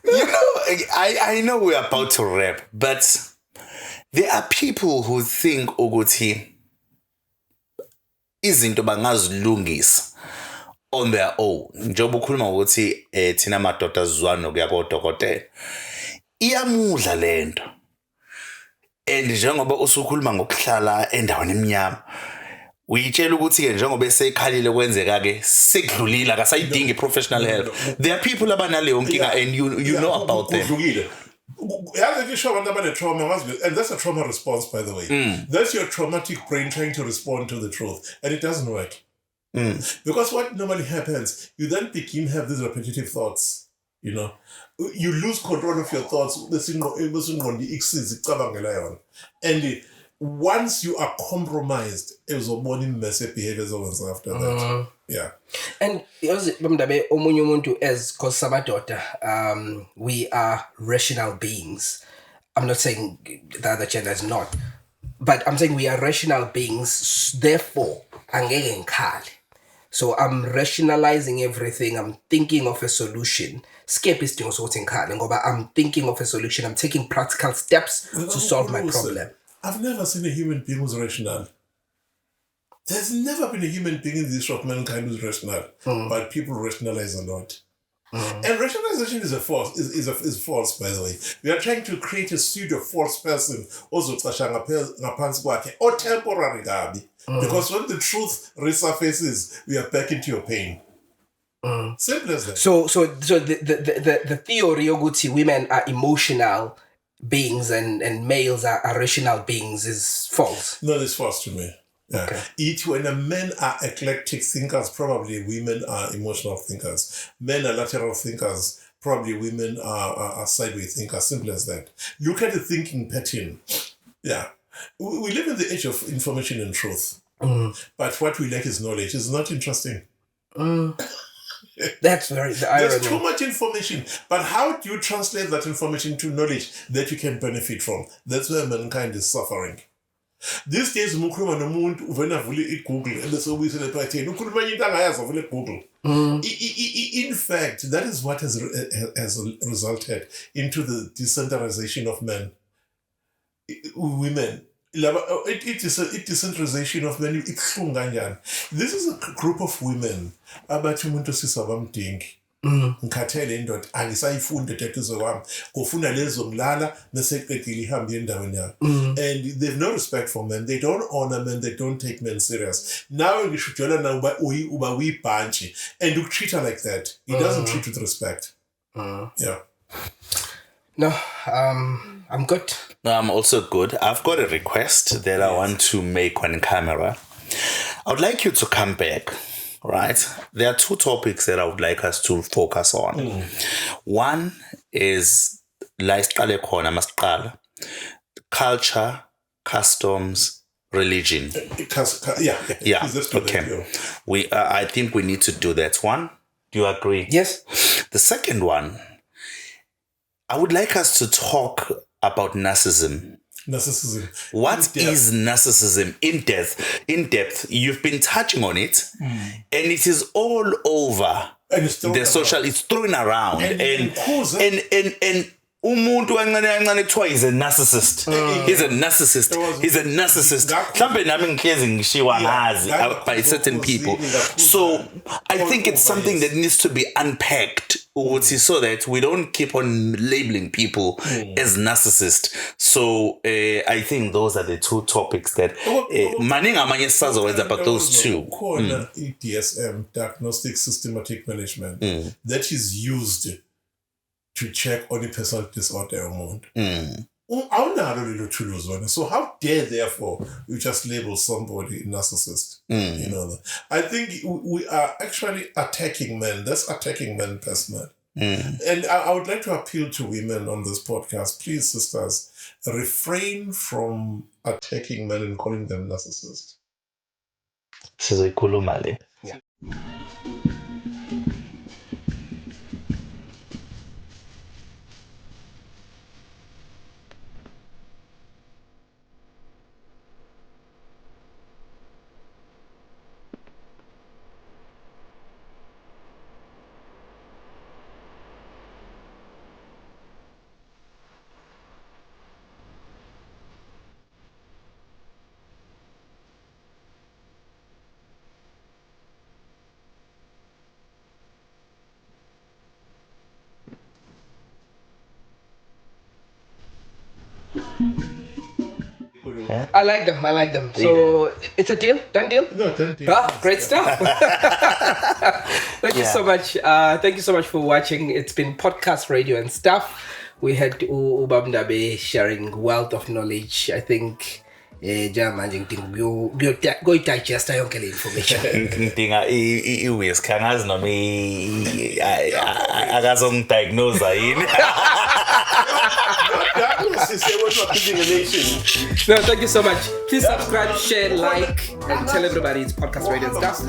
You know, I know we're about to wrap, but there are people who think ukuthi izinto bangazilungisa on their own. Njengoba ukhuluma ukuthi thina madoda sizwana nokuya kodokotela. Iyamudla lento. And njengoba usukhuluma ngokuhlala endaweni emnyama, uyitshela ukuthi ke njengoba esekhalile kwenzeka ke sekudlulile akasayidingi professional help. There are people abanaleyo nkinga and you know about them. And that's a trauma response, by the way. That's your traumatic brain trying to respond to the truth, and it doesn't work. Because what normally happens, you then begin to have these repetitive thoughts. You know, you lose control of your thoughts. And once you are compromised, it was a morning messy behaviors after that. Yeah. And as because we are rational beings. I'm not saying the other gender is not, but I'm saying we are rational beings. Therefore, so I'm rationalizing everything. I'm thinking of a solution. Escapist I'm thinking of a solution. I'm taking practical steps to solve my problem. I've never seen a human being who's rational. There's never been a human being in this shop mankind who's rational, but people rationalize a lot. And rationalization is is false, by the way. We are trying to create a pseudo false person, also or temporary gabi. Because when the truth resurfaces, we are back into your pain. Simple as that. So the theory Yoguti women are emotional beings and males are rational beings is false. No, it's false to me. Yeah. Okay. When men are eclectic thinkers, probably women are emotional thinkers. Men are lateral thinkers, probably women are sideways thinkers. Simple as that. Look at the thinking pattern. Yeah. We live in the age of information and truth. But what we lack is knowledge. It's not interesting. That's very the There's too irony. much information. But how do you translate that information to knowledge that you can benefit from? That's where mankind is suffering. These days, mukhuluma nomuntu uvena vule iGoogle ebese ubuyisela ephatheni ukhuluma into angayazi vule Google. In fact, that is what has resulted into the decentralization of men, women. It is a decentralization of men. This is a group of women abathi umuntu sisabamdingi. Ngikhathele indoda angisayifundi tethuzo wami ngofuna lezo ngilala bese qedile ihambe endaweni yabo. And they've no respect for men, they don't honor men, they don't take men serious. Now ngisho ujwayela na uba uyibhantshi and you treat her like that, he doesn't treat with respect. Yeah. No, I'm good. No, I'm also good. I've got a request that I want to make on camera. I would like you to come back, right? There are two topics that I would like us to focus on. One is culture, customs, religion. Yeah. Okay. I think we need to do that one. Do you agree? Yes. The second one, I would like us to talk about narcissism. What is narcissism in depth? You've been touching on it, and it is all over the social. It's thrown around, and umuntu kancane kuthiwa is a narcissist. He's a narcissist. He's a narcissist. Mhlambe nami ngihlezi ngishiwa ngazi by certain people. So I think it's something that needs to be unpacked so that we don't keep on labeling people as narcissists. So I think those are the two topics that maningi amanye sisazowenza about those two. DSM, diagnostic systematic management, that is used to check on a personal disorder amount. So how dare, therefore, you just label somebody narcissist? You know, I think we are actually attacking men. That's attacking men personally. And I would like to appeal to women on this podcast. Please, sisters, refrain from attacking men and calling them narcissists. Yeah. I like them. So it's a deal? Done deal? No, don't do Great stuff. Thank you so much. Thank you so much for watching. It's been podcast, radio and stuff. We had Ubamdabe sharing wealth of knowledge. I think go digest yonke le information. Ngidinga i-whisk angazi noma akazongidiagnose yini. No, thank you so much. Please subscribe, share, like, and tell everybody it's podcast, radio and stuff.